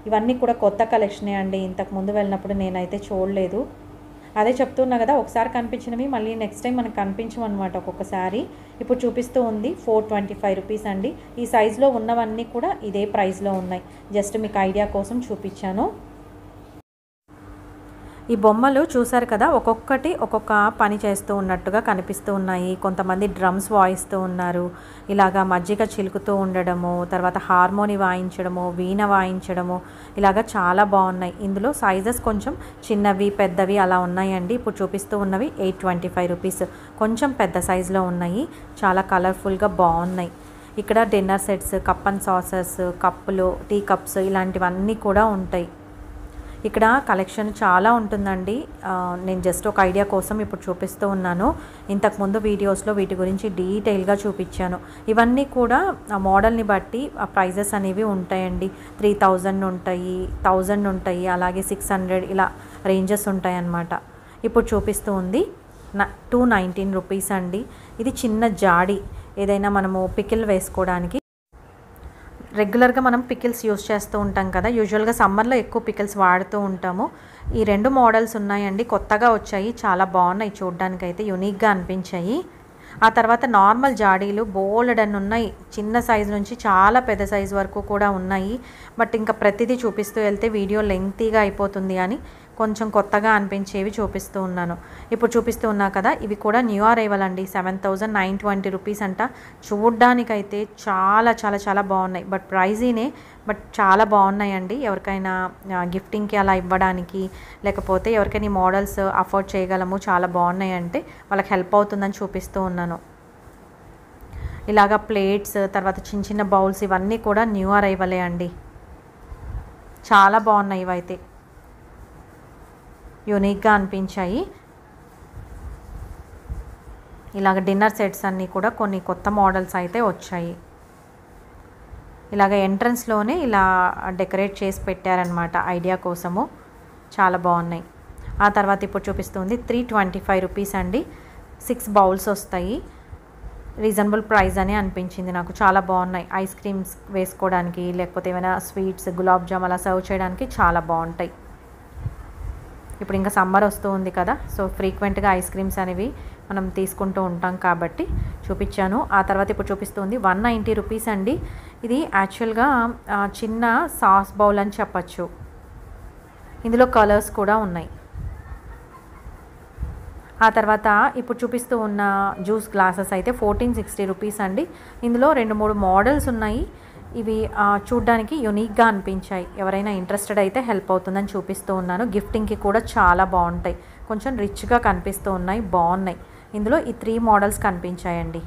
ఇవన్నీ కూడా కొత్త కలెక్షనే అండి. ఇంతకు ముందు వెళ్ళినప్పుడు నేనైతే చూడలేదు. అదే చెప్తున్నా కదా, ఒకసారి కనిపించినవి మళ్ళీ నెక్స్ట్ టైం మనకు కనిపించమన్నమాట ఒక్కొక్కసారి. ఇప్పుడు చూపిస్తూ ఉంది 425 రూపీస్ అండి. ఈ సైజులో ఉన్నవన్నీ కూడా ఇదే ప్రైస్లో ఉన్నాయి. జస్ట్ మీకు ఐడియా కోసం చూపించాను. ఈ బొమ్మలు చూసారు కదా, ఒక్కొక్కటి ఒక్కొక్క పని చేస్తూ ఉన్నట్టుగా కనిపిస్తూ ఉన్నాయి. కొంతమంది డ్రమ్స్ వాయిస్తూ ఉన్నారు, ఇలాగా మజ్జిగ చిలుకుతూ ఉండడము, తర్వాత హార్మోని వాయించడము, వీణ వాయించడము, ఇలాగా చాలా బాగున్నాయి. ఇందులో సైజెస్ కొంచెం చిన్నవి పెద్దవి అలా ఉన్నాయండి. ఇప్పుడు చూపిస్తూ ఉన్నవి 825 రూపీస్. కొంచెం పెద్ద సైజులో ఉన్నాయి. చాలా కలర్ఫుల్గా బాగున్నాయి. ఇక్కడ dinner sets, cup and saucers, కప్పులు, టీ కప్స్ ఇలాంటివన్నీ కూడా ఉంటాయి. ఇక్కడ కలెక్షన్ చాలా ఉంటుందండి. నేను జస్ట్ ఒక ఐడియా కోసం ఇప్పుడు చూపిస్తూ ఉన్నాను. ఇంతకుముందు వీడియోస్లో వీటి గురించి డీటెయిల్గా చూపించాను. ఇవన్నీ కూడా ఆ మోడల్ని బట్టి ఆ ప్రైజెస్ అనేవి ఉంటాయండి. 3000 ఉంటాయి, 1000 ఉంటాయి, అలాగే 600 ఇలా రేంజెస్ ఉంటాయి అన్నమాట. ఇప్పుడు చూపిస్తూ ఉంది 219 రూపీస్ అండి. ఇది చిన్న జాడి, ఏదైనా మనము పికిల్ వేసుకోవడానికి రెగ్యులర్గా మనం పికిల్స్ యూస్ చేస్తూ ఉంటాం కదా, యూజువల్గా సమ్మర్లో ఎక్కువ పికిల్స్ వాడుతూ ఉంటాము. ఈ 2 మోడల్స్ ఉన్నాయండి, కొత్తగా వచ్చాయి, చాలా బాగున్నాయి, చూడ్డానికైతే యూనిక్గా అనిపించాయి. ఆ తర్వాత నార్మల్ జాడీలు బోలెడన్ని ఉన్నాయి, చిన్న సైజు నుంచి చాలా పెద్ద సైజు వరకు కూడా ఉన్నాయి. బట్ ఇంకా ప్రతిదీ చూపిస్తూ వెళ్తే వీడియో లెంగ్తీగా అయిపోతుంది అని కొంచెం కొత్తగా అనిపించేవి చూపిస్తూ ఉన్నాను. ఇప్పుడు చూపిస్తూ ఉన్నా కదా, ఇవి కూడా న్యూ అరైవల్ అండి. 7,920 రూపీస్ అంట. చూడ్డానికైతే చాలా చాలా చాలా బాగున్నాయి, బట్ ప్రైజీనే, బట్ చాలా బాగున్నాయండి. ఎవరికైనా గిఫ్టింగ్కి అలా ఇవ్వడానికి, లేకపోతే ఎవరికైనా మోడల్స్ అఫోర్డ్ చేయగలము, చాలా బాగున్నాయి అంటే వాళ్ళకి హెల్ప్ అవుతుందని చూపిస్తూ ఉన్నాను. ఇలాగా ప్లేట్స్, తర్వాత చిన్న చిన్న బౌల్స్, ఇవన్నీ కూడా న్యూ అరైవలే అండి. చాలా బాగున్నాయి, ఇవైతే యూనిక్గా అనిపించాయి. ఇలాగ డిన్నర్ సెట్స్ అన్నీ కూడా కొన్ని కొత్త మోడల్స్ అయితే వచ్చాయి. ఇలాగ ఎంట్రన్స్లోనే ఇలా డెకరేట్ చేసి పెట్టారనమాట ఐడియా కోసము, చాలా బాగున్నాయి. ఆ తర్వాత ఇప్పుడు చూపిస్తుంది 325 రూపీస్ అండి. 6 బౌల్స్ వస్తాయి. రీజనబుల్ ప్రైస్ అని అనిపించింది నాకు, చాలా బాగున్నాయి. ఐస్ క్రీమ్స్ వేసుకోవడానికి, లేకపోతే ఏమైనా స్వీట్స్, గులాబ్ జామ్ అలా సర్వ్ చేయడానికి చాలా బాగుంటాయి. ఇప్పుడు ఇంకా సమ్మర్ వస్తూ ఉంది కదా, సో ఫ్రీక్వెంట్గా ఐస్ క్రీమ్స్ అనేవి మనం తీసుకుంటూ ఉంటాం కాబట్టి చూపించాను. ఆ తర్వాత ఇప్పుడు చూపిస్తుంది 190 రూపీస్ అండి. ఇది యాక్చువల్గా చిన్న సాస్ బౌల్ అని చెప్పచ్చు. ఇందులో కలర్స్ కూడా ఉన్నాయి. ఆ తర్వాత ఇప్పుడు చూపిస్తూ ఉన్న జ్యూస్ గ్లాసెస్ అయితే 1460 రూపీస్ అండి. ఇందులో 2-3 మోడల్స్ ఉన్నాయి. ఇవి చూడ్డానికి యూనిక్గా అనిపించాయి. ఎవరైనా ఇంట్రెస్టెడ్ అయితే హెల్ప్ అవుతుందని చూపిస్తూ ఉన్నాను. గిఫ్టింగ్కి కూడా చాలా బాగుంటాయి, కొంచెం రిచ్గా కనిపిస్తూ ఉన్నాయి, బాగున్నాయి. ఇందులో ఈ 3 మోడల్స్ కనిపించాయండి.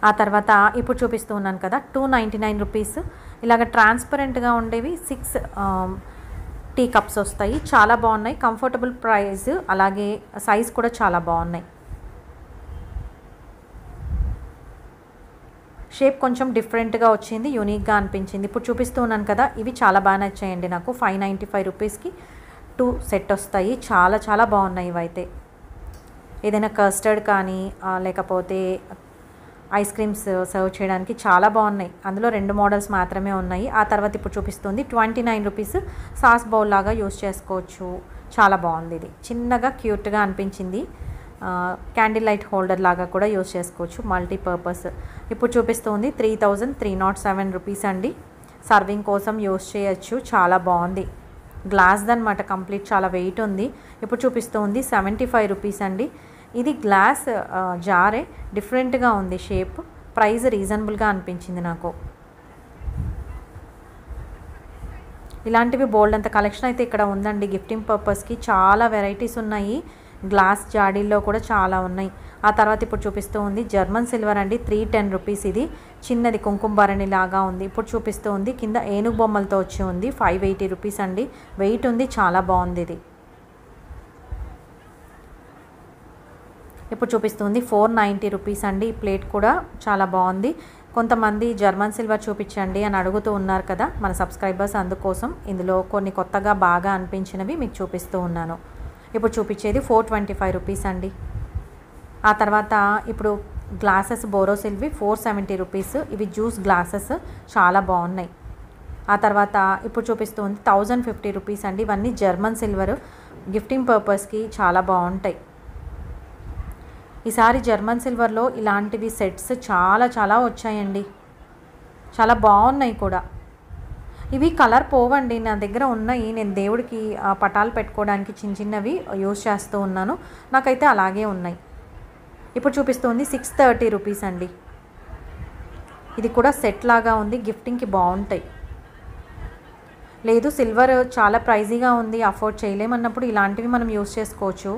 ఆ తర్వాత ఇప్పుడు చూపిస్తూ ఉన్నాను కదా, 299 రూపీస్. ఇలాగ ట్రాన్స్పరెంట్గా ఉండేవి 6 టీ కప్స్ వస్తాయి, చాలా బాగున్నాయి. కంఫర్టబుల్ ప్రైస్, అలాగే సైజ్ కూడా చాలా బాగున్నాయి. షేప్ కొంచెం డిఫరెంట్గా వచ్చింది, యూనిక్గా అనిపించింది. ఇప్పుడు చూపిస్తూ ఉన్నాను కదా, ఇవి చాలా బాగా నచ్చాయండి నాకు. 595 రూపీస్కి 2 సెట్ వస్తాయి, చాలా చాలా బాగున్నాయి ఇవైతే. ఏదైనా కస్టర్డ్ కానీ లేకపోతే ఐస్ క్రీమ్స్ సర్వ్ చేయడానికి చాలా బాగున్నాయి. అందులో 2 మోడల్స్ మాత్రమే ఉన్నాయి. ఆ తర్వాత ఇప్పుడు చూపిస్తుంది 29 రూపీస్. సాస్ బౌల్ లాగా యూస్ చేసుకోవచ్చు, చాలా బాగుంది. ఇది చిన్నగా క్యూట్గా అనిపించింది. క్యాండిల్ లైట్ హోల్డర్ లాగా కూడా యూస్ చేసుకోవచ్చు, మల్టీపర్పస్. ఇప్పుడు చూపిస్తుంది 3307 రూపీస్ అండి. సర్వింగ్ కోసం యూస్ చేయొచ్చు, చాలా బాగుంది. గ్లాస్ది అనమాట కంప్లీట్, చాలా వెయిట్ ఉంది. ఇప్పుడు చూపిస్తుంది 75 రూపీస్ అండి. ఇది గ్లాస్ జారే, డిఫరెంట్గా ఉంది షేప్. ప్రైస్ రీజనబుల్గా అనిపించింది నాకు. ఇలాంటివి బోల్డ్ అంత కలెక్షన్ అయితే ఇక్కడ ఉందండి. గిఫ్టింగ్ పర్పస్కి చాలా వెరైటీస్ ఉన్నాయి. గ్లాస్ జాడీల్లో కూడా చాలా ఉన్నాయి. ఆ తర్వాత ఇప్పుడు చూపిస్తూ ఉంది జర్మన్ సిల్వర్ అండి. 310 రూపీస్. ఇది చిన్నది కుంకుమ భరణి లాగా ఉంది. ఇప్పుడు చూపిస్తూ ఉంది కింద ఏనుగు బొమ్మలతో వచ్చి ఉంది. 580 రూపీస్ అండి. వెయిట్ ఉంది, చాలా బాగుంది ఇది. ఇప్పుడు చూపిస్తుంది 490 రూపీస్ అండి. ఈ ప్లేట్ కూడా చాలా బాగుంది. కొంతమంది జర్మన్ సిల్వర్ చూపించండి అని అడుగుతూ ఉన్నారు కదా మన సబ్స్క్రైబర్స్, అందుకోసం ఇందులో కొన్ని కొత్తగా బాగా అనిపించినవి మీకు చూపిస్తూ ఉన్నాను. ఇప్పుడు చూపించేది 425 రూపీస్ అండి. ఆ తర్వాత ఇప్పుడు గ్లాసెస్ బోరోసిల్వి 470 రూపీస్. ఇవి జ్యూస్ గ్లాసెస్, చాలా బాగున్నాయి. ఆ తర్వాత ఇప్పుడు చూపిస్తుంది 1050 రూపీస్ అండి. ఇవన్నీ జర్మన్ సిల్వర్, గిఫ్టింగ్ పర్పస్కి చాలా బాగుంటాయి. ఈసారి జర్మన్ సిల్వర్లో ఇలాంటివి సెట్స్ చాలా చాలా వచ్చాయండి, చాలా బాగున్నాయి కూడా. ఇవి కలర్ పోవండి, నా దగ్గర ఉన్నాయి. నేను దేవుడికి పటాలు పెట్టుకోవడానికి చిన్న చిన్నవి యూస్ చేస్తూ ఉన్నాను, నాకైతే అలాగే ఉన్నాయి. ఇప్పుడు చూపిస్తుంది 630 రూపీస్ అండి. ఇది కూడా సెట్ లాగా ఉంది, గిఫ్టింగ్కి బాగుంటాయి. లేదు సిల్వర్ చాలా ప్రైజీగా ఉంది, అఫోర్డ్ చేయలేమన్నప్పుడు ఇలాంటివి మనం యూస్ చేసుకోవచ్చు.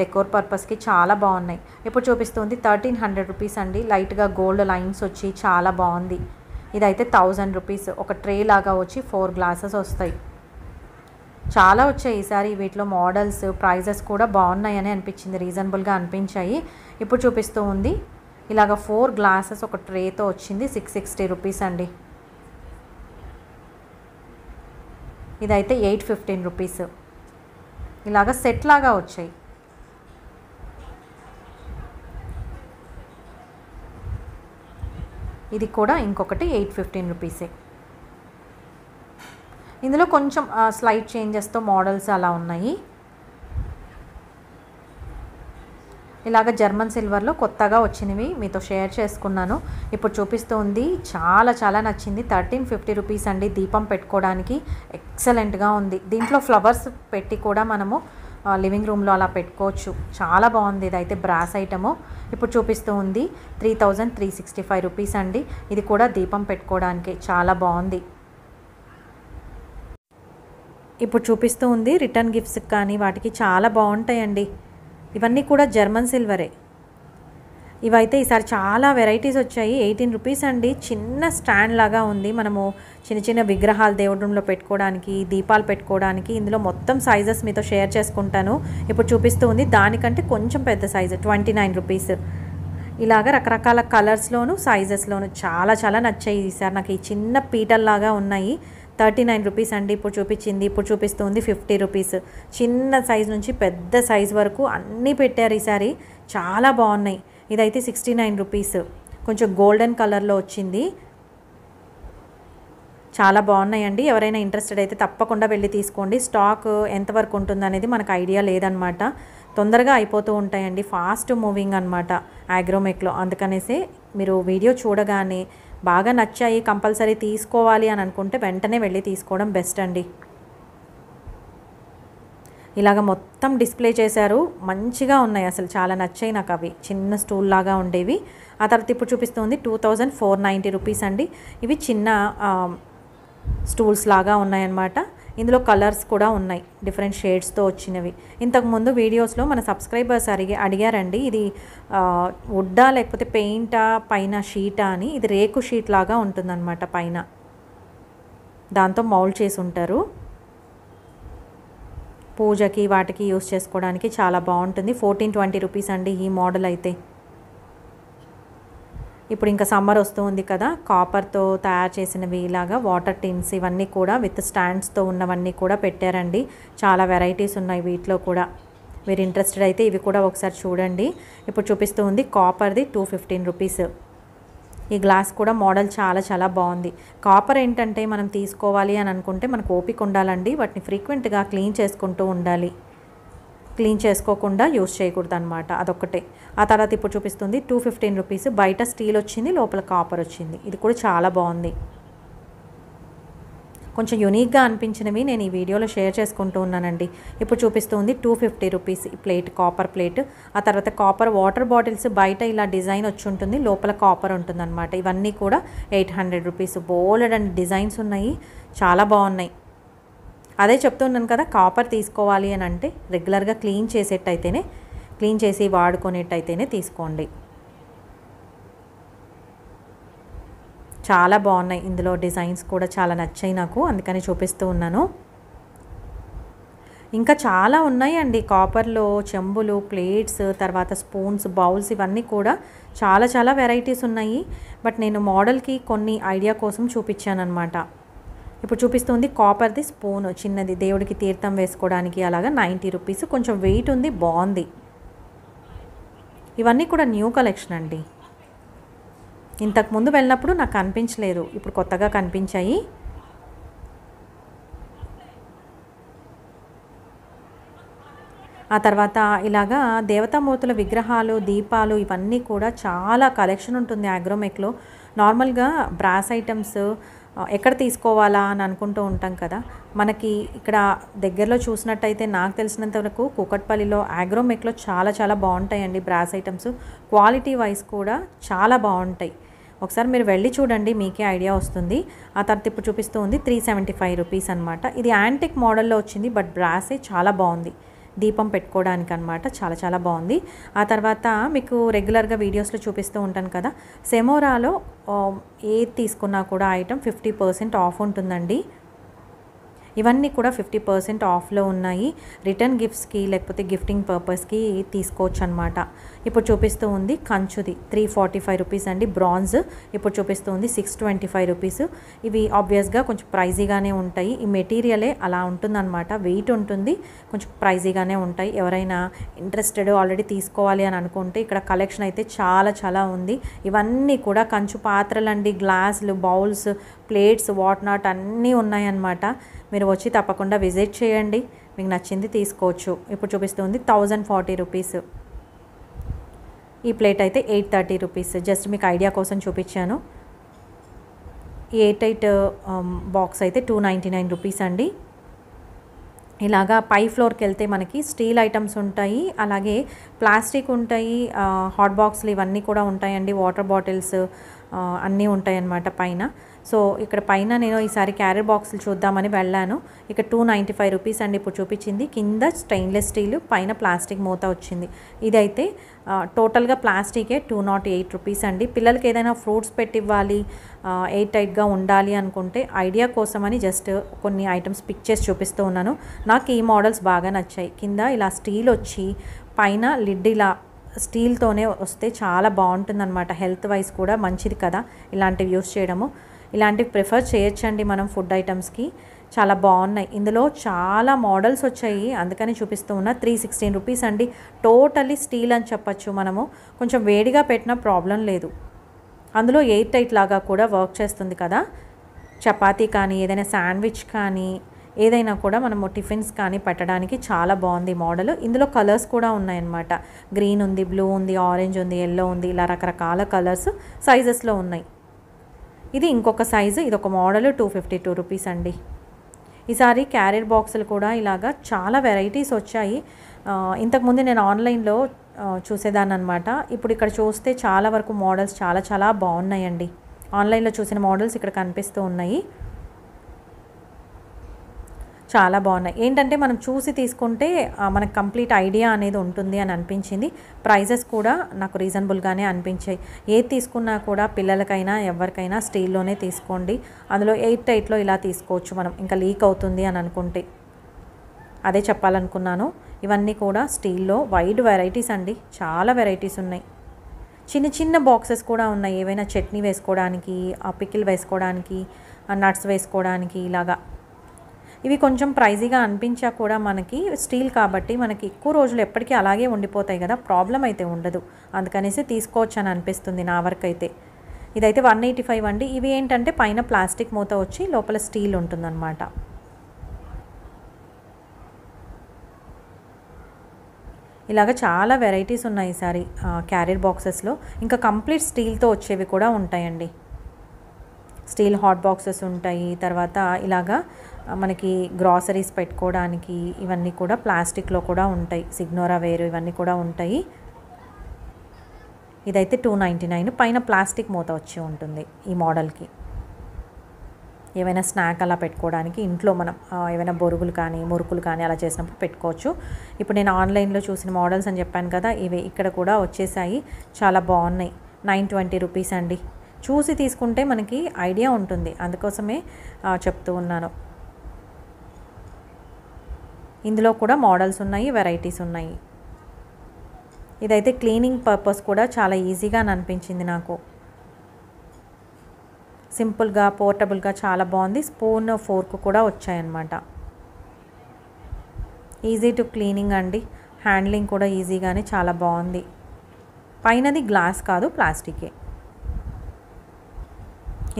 డెకోర్ పర్పస్కి చాలా బాగున్నాయి. ఇప్పుడు చూపిస్తుంది 1300 రూపీస్ అండి. లైట్గా గోల్డ్ లైన్స్ వచ్చి చాలా బాగుంది. ఇదైతే 1000 రూపీస్. ఒక ట్రే లాగా వచ్చి 4 గ్లాసెస్ వస్తాయి. చాలా వచ్చాయి ఈసారి వీటిలో మోడల్స్. ప్రైజెస్ కూడా బాగున్నాయని అనిపించింది, రీజనబుల్గా అనిపించాయి. ఇప్పుడు చూపిస్తూ ఉంది ఇలాగ 4 గ్లాసెస్ ఒక ట్రేతో వచ్చింది. 660 రూపీస్ అండి. ఇదైతే 815 రూపీస్. ఇలాగ సెట్ లాగా వచ్చాయి. ఇది కూడా ఇంకొకటి 815 రూపీసే. ఇందులో కొంచెం స్లైట్ చేంజెస్తో మోడల్స్ అలా ఉన్నాయి. ఇలాగ జర్మన్ సిల్వర్లో కొత్తగా వచ్చినవి మీతో షేర్ చేసుకున్నాను. ఇప్పుడు చూపిస్తూ ఉంది, చాలా చాలా నచ్చింది. 1350 రూపీస్ అండి. దీపం పెట్టుకోవడానికి ఎక్సలెంట్గా ఉంది. దీంట్లో ఫ్లవర్స్ పెట్టి కూడా మనము లివింగ్ రూమ్లో అలా పెట్టుకోవచ్చు. చాలా బాగుంది. ఇదైతే బ్రాస్ ఐటము. ఇప్పుడు చూపిస్తూ ఉంది 3365 రూపీస్ అండి. ఇది కూడా దీపం పెట్టుకోవడానికి చాలా బాగుంది. ఇప్పుడు చూపిస్తూ ఉంది రిటర్న్ గిఫ్ట్స్కి కానీ వాటికి చాలా బాగుంటాయండి. ఇవన్నీ కూడా జర్మన్ సిల్వరే. ఇవైతే ఈసారి చాలా వెరైటీస్ వచ్చాయి. 18 రూపీస్ అండి. చిన్న స్టాండ్ లాగా ఉంది. మనము చిన్న చిన్న విగ్రహాలు దేవుడి రూమ్లో పెట్టుకోవడానికి, దీపాలు పెట్టుకోవడానికి. ఇందులో మొత్తం సైజెస్ మీతో షేర్ చేసుకుంటాను. ఇప్పుడు చూపిస్తూ ఉంది దానికంటే కొంచెం పెద్ద సైజు 29 రూపీస్. ఇలాగ రకరకాల కలర్స్లోను సైజెస్లోను చాలా చాలా నచ్చాయి ఈసారి నాకు. ఈ చిన్న పీటల్లాగా ఉన్నాయి. 39 రూపీస్ అండి ఇప్పుడు చూపించింది. ఇప్పుడు చూపిస్తుంది 50 రూపీస్. చిన్న సైజ్ నుంచి పెద్ద సైజ్ వరకు అన్నీ పెట్టారు ఈసారి. చాలా బాగున్నాయి. ఇదైతే 69 రూపీస్. కొంచెం గోల్డెన్ కలర్లో వచ్చింది. చాలా బాగున్నాయండి. ఎవరైనా ఇంట్రెస్టెడ్ అయితే తప్పకుండా వెళ్ళి తీసుకోండి. స్టాక్ ఎంతవరకు ఉంటుందనేది మనకు ఐడియా లేదనమాట. తొందరగా అయిపోతూ ఉంటాయండి. ఫాస్ట్ మూవింగ్ అనమాట ఆగ్రోమెక్లో. అందుకనేసే మీరు వీడియో చూడగానే బాగా నచ్చాయి, కంపల్సరీ తీసుకోవాలి అని అనుకుంటే వెంటనే వెళ్ళి తీసుకోవడం బెస్ట్ అండి. ఇలాగ మొత్తం డిస్ప్లే చేశారు. మంచిగా ఉన్నాయి. అసలు చాలా నచ్చాయి నాకు అవి. చిన్న స్టూల్ లాగా ఉండేవి. ఆ తర్వాత ఇప్పుడు చూపిస్తుంది 2490 రూపీస్ అండి. ఇవి చిన్న స్టూల్స్ లాగా ఉన్నాయన్నమాట. ఇందులో కలర్స్ కూడా ఉన్నాయి, డిఫరెంట్ షేడ్స్తో వచ్చినవి. ఇంతకుముందు వీడియోస్లో మన సబ్స్క్రైబర్స్ అడిగారండి ఇది వుడ్డా లేకపోతే పెయింటా పైన షీటా అని. ఇది రేకు షీట్ లాగా ఉంటుందన్నమాట పైన. దాంతో మౌల్డ్ చేసి ఉంటారు. పూజకి వాటికి యూస్ చేసుకోవడానికి చాలా బాగుంటుంది. 1420 రూపీస్ అండి ఈ మోడల్ అయితే. ఇప్పుడు ఇంకా సమ్మర్ వస్తూ ఉంది కదా, కాపర్తో తయారు చేసినవి ఇలాగా వాటర్ టిన్స్ ఇవన్నీ కూడా విత్ స్టాండ్స్తో ఉన్నవన్నీ కూడా పెట్టారండి. చాలా వెరైటీస్ ఉన్నాయి వీటిలో కూడా. మీరు ఇంట్రెస్టెడ్ అయితే ఇవి కూడా ఒకసారి చూడండి. ఇప్పుడు చూపిస్తూ ఉంది కాపర్ది 215 రూపీస్. ఈ గ్లాస్ కూడా మోడల్ చాలా చాలా బాగుంది. కాపర్ ఏంటంటే మనం తీసుకోవాలి అని అనుకుంటే మనకు ఓపిక ఉండాలండి. వాటిని ఫ్రీక్వెంట్గా క్లీన్ చేసుకుంటూ ఉండాలి. క్లీన్ చేసుకోకుండా యూస్ చేయకూడదు అనమాట, అదొక్కటే. ఆ తర్వాత ఇప్పుడు చూపిస్తుంది 215 రూపీస్. బయట స్టీల్ వచ్చింది, లోపల కాపర్ వచ్చింది. ఇది కూడా చాలా బాగుంది. కొంచెం యూనిక్గా అనిపించినవి నేను ఈ వీడియోలో షేర్ చేసుకుంటూ ఉన్నానండి. ఇప్పుడు చూపిస్తుంది 250 రూపీస్ ఈ ప్లేట్, కాపర్ ప్లేట్. ఆ తర్వాత కాపర్ వాటర్ బాటిల్స్ బయట ఇలా డిజైన్ వచ్చి ఉంటుంది, లోపల కాపర్ ఉంటుంది అనమాట. ఇవన్నీ కూడా 800 రూపీస్. బోల్డ్ అండ్ డిజైన్స్ ఉన్నాయి, చాలా బాగున్నాయి. అదే చెప్తున్నాను కదా, కాపర్ తీసుకోవాలి అని అంటే రెగ్యులర్గా క్లీన్ చేసేటైతేనే, క్లీన్ చేసి వాడుకునేటైతేనే తీసుకోండి. చాలా బాగున్నాయి. ఇందులో డిజైన్స్ కూడా చాలా నచ్చాయి నాకు, అందుకని చూపిస్తూ ఉన్నాను. ఇంకా చాలా ఉన్నాయండి కాపర్లో. చెంబులు, ప్లేట్స్, తర్వాత స్పూన్స్, బౌల్స్ ఇవన్నీ కూడా చాలా చాలా వెరైటీస్ ఉన్నాయి. బట్ నేను మోడల్కి కొన్ని ఐడియా కోసం చూపించాను అనమాట. ఇప్పుడు చూపిస్తుంది కాపర్ది స్పూన్ చిన్నది, దేవుడికి తీర్థం వేసుకోవడానికి. అలాగా 90 రూపీస్. కొంచెం వెయిట్ ఉంది, బాగుంది. ఇవన్నీ కూడా న్యూ కలెక్షన్ అండి. ఇంతకుముందు వెళ్ళినప్పుడు నాకు కనిపించలేదు, ఇప్పుడు కొత్తగా కనిపించాయి. ఆ తర్వాత ఇలాగా దేవతామూర్తుల విగ్రహాలు, దీపాలు ఇవన్నీ కూడా చాలా కలెక్షన్ ఉంటుంది ఆగ్రోమెక్లో. నార్మల్గా బ్రాస్ ఐటమ్స్ ఎక్కడ తీసుకోవాలా అని అనుకుంటూ ఉంటాం కదా. మనకి ఇక్కడ దగ్గరలో చూసినట్టయితే నాకు తెలిసినంత వరకు కూకట్పల్లిలో ఆగ్రోమెక్లో చాలా చాలా బాగుంటాయండి బ్రాస్ ఐటమ్స్. క్వాలిటీ వైజ్ కూడా చాలా బాగుంటాయి. ఒకసారి మీరు వెళ్ళి చూడండి, మీకే ఐడియా వస్తుంది. ఆ తర్వాత ఇప్పుడు చూపిస్తూ ఉంది 375 రూపీస్ అనమాట. ఇది యాంటిక్ మోడల్లో వచ్చింది, బట్ బ్రాసే చాలా బాగుంది. దీపం పెట్టుకోవడానికి అనమాట, చాలా చాలా బాగుంది. ఆ తర్వాత మీకు రెగ్యులర్గా వీడియోస్లో చూపిస్తూ ఉంటాను కదా, సెమోరాలో ఏది తీసుకున్నా కూడా ఐటమ్ 50% ఆఫ్ ఉంటుందండి. ఇవన్నీ కూడా 50% ఆఫ్లో ఉన్నాయి. రిటర్న్ గిఫ్ట్స్కి లేకపోతే గిఫ్టింగ్ పర్పస్కి తీసుకోవచ్చు అనమాట. ఇప్పుడు చూపిస్తూ ఉంది కంచుది 345 రూపీస్ అండి. బ్రాంజ్ ఇప్పుడు చూపిస్తూ ఉంది 625 రూపీస్. ఇవి ఆబ్వియస్గా కొంచెం ప్రైజీగానే ఉంటాయి. ఈ మెటీరియలే అలా ఉంటుందన్నమాట, వెయిట్ ఉంటుంది, కొంచెం ప్రైజీగానే ఉంటాయి. ఎవరైనా ఇంట్రెస్టెడ్ ఆల్రెడీ తీసుకోవాలి అని అనుకుంటే ఇక్కడ కలెక్షన్ అయితే చాలా చాలా ఉంది. ఇవన్నీ కూడా కంచు పాత్రలండి, గ్లాసులు, బౌల్స్, ప్లేట్స్, వాట్ నాట్ అన్నీ ఉన్నాయన్నమాట. మీరు వచ్చి తప్పకుండా విజిట్ చేయండి, మీకు నచ్చింది తీసుకోవచ్చు. ఇప్పుడు చూపిస్తుంది 1040 రూపీస్. ఈ ప్లేట్ అయితే 830 రూపీస్. జస్ట్ మీకు ఐడియా కోసం చూపించాను. ఈ 8 బాక్స్ అయితే 299 రూపీస్ అండి. ఇలాగా పై ఫ్లోర్కి వెళ్తే మనకి స్టీల్ ఐటమ్స్ ఉంటాయి, అలాగే ప్లాస్టిక్ ఉంటాయి, హాట్ బాక్స్లు ఇవన్నీ కూడా ఉంటాయండి, వాటర్ బాటిల్స్ అన్నీ ఉంటాయి అన్నమాట పైన. సో ఇక్కడ పైన నేను ఈసారి క్యారీ బాక్సులు చూద్దామని వెళ్ళాను. ఇక్కడ 295 రూపీస్ అండి ఇప్పుడు చూపించింది. కింద స్టెయిన్లెస్ స్టీల్, పైన ప్లాస్టిక్ మూత వచ్చింది. ఇదైతే టోటల్గా ప్లాస్టికే 208 రూపీస్ అండి. పిల్లలకి ఏదైనా ఫ్రూట్స్ పెట్టి ఇవ్వాలి, ఎయిట్ టైట్గా ఉండాలి అనుకుంటే ఐడియా కోసమని జస్ట్ కొన్ని ఐటమ్స్ పిక్ చేసి చూపిస్తూ ఉన్నాను. నాకు ఈ మోడల్స్ బాగా నచ్చాయి. కింద ఇలా స్టీల్ వచ్చి పైన లిడ్ ఇలా స్టీల్తోనే వస్తే చాలా బాగుంటుందన్నమాట. హెల్త్ వైజ్ కూడా మంచిది కదా ఇలాంటివి యూస్ చేయడము. ఇలాంటివి ప్రిఫర్ చేయొచ్చండి మనం ఫుడ్ ఐటమ్స్కి. చాలా బాగున్నాయి. ఇందులో చాలా మోడల్స్ వచ్చాయి, అందుకని చూపిస్తూ ఉన్నా. 316 రూపీస్ అండి. టోటల్లీ స్టీల్ అని చెప్పచ్చు మనము. కొంచెం వేడిగా పెట్టిన ప్రాబ్లం లేదు. అందులో ఎయిర్ టైట్ లాగా కూడా వర్క్ చేస్తుంది కదా. చపాతీ కానీ ఏదైనా శాండ్విచ్ కానీ ఏదైనా కూడా మనము టిఫిన్స్ కానీ పెట్టడానికి చాలా బాగుంది మోడల్. ఇందులో కలర్స్ కూడా ఉన్నాయన్నమాట. గ్రీన్ ఉంది, బ్లూ ఉంది, ఆరెంజ్ ఉంది, ఎల్లో ఉంది, ఇలా రకరకాల కలర్స్ సైజెస్లో ఉన్నాయి. ఇది ఇంకొక సైజు, ఇది ఒక మోడల్ 252 రూపీస్ అండి. ఈసారి క్యారియర్ బాక్సులు కూడా ఇలాగా చాలా వెరైటీస్ వచ్చాయి. ఇంతకుముందు నేను ఆన్లైన్లో చూసేదాన్ని అనమాట. ఇప్పుడు ఇక్కడ చూస్తే చాలా వరకు మోడల్స్ చాలా చాలా బాగున్నాయండి. ఆన్లైన్లో చూసిన మోడల్స్ ఇక్కడ కనిపిస్తూ ఉన్నాయి, చాలా బాగున్నాయి. ఏంటంటే మనం చూసి తీసుకుంటే మనకు కంప్లీట్ ఐడియా అనేది ఉంటుంది అని అనిపించింది. ప్రైజెస్ కూడా నాకు రీజనబుల్గానే అనిపించాయి. ఏది తీసుకున్నా కూడా పిల్లలకైనా ఎవరికైనా స్టీల్లోనే తీసుకోండి. అందులో 8 ఇలా తీసుకోవచ్చు మనం, ఇంకా లీక్ అవుతుంది అని అనుకుంటే. అదే చెప్పాలనుకున్నాను. ఇవన్నీ కూడా స్టీల్లో వైడ్ వెరైటీస్ అండి, చాలా వెరైటీస్ ఉన్నాయి. చిన్న చిన్న బాక్సెస్ కూడా ఉన్నాయి, ఏవైనా చట్నీ వేసుకోవడానికి, పికిల్ వేసుకోవడానికి, నట్స్ వేసుకోవడానికి ఇలాగా. ఇవి కొంచెం ప్రైజీగా అనిపించా కూడా మనకి స్టీల్ కాబట్టి మనకి ఎక్కువ రోజులు ఎప్పటికీ అలాగే ఉండిపోతాయి కదా, ప్రాబ్లం అయితే ఉండదు. అందుకనేసి తీసుకోవచ్చు అని అనిపిస్తుంది నా వరకు అయితే. ఇదైతే 185 అండి. ఇవి ఏంటంటే పైన ప్లాస్టిక్ మూత వచ్చి లోపల స్టీల్ ఉంటుందన్నమాట. ఇలాగ చాలా వెరైటీస్ ఉన్నాయి ఈసారి క్యారియర్ బాక్సెస్లో. ఇంకా కంప్లీట్ స్టీల్తో వచ్చేవి కూడా ఉంటాయండి. స్టీల్ హాట్ బాక్సెస్ ఉంటాయి. తర్వాత ఇలాగా మనకి గ్రాసరీస్ పెట్టుకోవడానికి ఇవన్నీ కూడా ప్లాస్టిక్లో కూడా ఉంటాయి. సిగ్నోరా వేరు ఇవన్నీ కూడా ఉంటాయి. ఇదైతే 299, పైన ప్లాస్టిక్ మూత వచ్చి ఉంటుంది ఈ మోడల్కి. ఏవైనా స్నాక్ అలా పెట్టుకోవడానికి ఇంట్లో మనం ఏవైనా బొరుగులు కానీ మురుకులు కానీ అలా చేసినప్పుడు పెట్టుకోవచ్చు. ఇప్పుడు నేను ఆన్లైన్లో చూసిన మోడల్స్ అని చెప్పాను కదా, ఇవి ఇక్కడ కూడా వచ్చేసాయి. చాలా బాగున్నాయి. 920 రూపీస్ అండి. చూసి తీసుకుంటే మనకి ఐడియా ఉంటుంది, అందుకోసమే చెప్తూ ఉన్నాను. ఇందులో కూడా మోడల్స్ ఉన్నాయి, వెరైటీస్ ఉన్నాయి. ఇదైతే క్లీనింగ్ పర్పస్ కూడా చాలా ఈజీగా అనిపించింది నాకు. సింపుల్గా పోర్టబుల్గా చాలా బాగుంది. స్పూన్ ఫోర్క్ కూడా వచ్చాయన్నమాట. ఈజీ టు క్లీనింగ్ అండి. హ్యాండ్లింగ్ కూడా ఈజీగానే చాలా బాగుంది. పైనది గ్లాస్ కాదు, ప్లాస్టికే.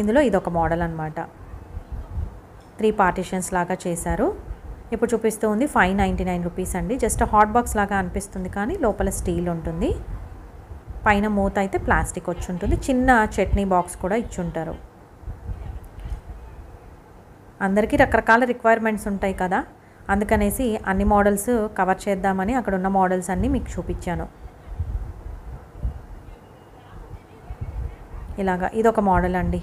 ఇందులో ఇదొక మోడల్ అన్నమాట. 3 పార్టీషన్స్ లాగా చేశారు. ఇప్పుడు చూపిస్తూ ఉంది 599 రూపీస్ అండి. జస్ట్ హాట్ బాక్స్ లాగా అనిపిస్తుంది కానీ లోపల స్టీల్ ఉంటుంది. పైన మూత అయితే ప్లాస్టిక్ వచ్చి ఉంటుంది. చిన్న చట్నీ బాక్స్ కూడా ఇచ్చుంటారు. అందరికీ రకరకాల రిక్వైర్మెంట్స్ ఉంటాయి కదా, అందుకనేసి అన్ని మోడల్స్ కవర్ చేద్దామని అక్కడ ఉన్న మోడల్స్ అన్నీ మీకు చూపించాను. ఇలాగా ఇదొక మోడల్ అండి,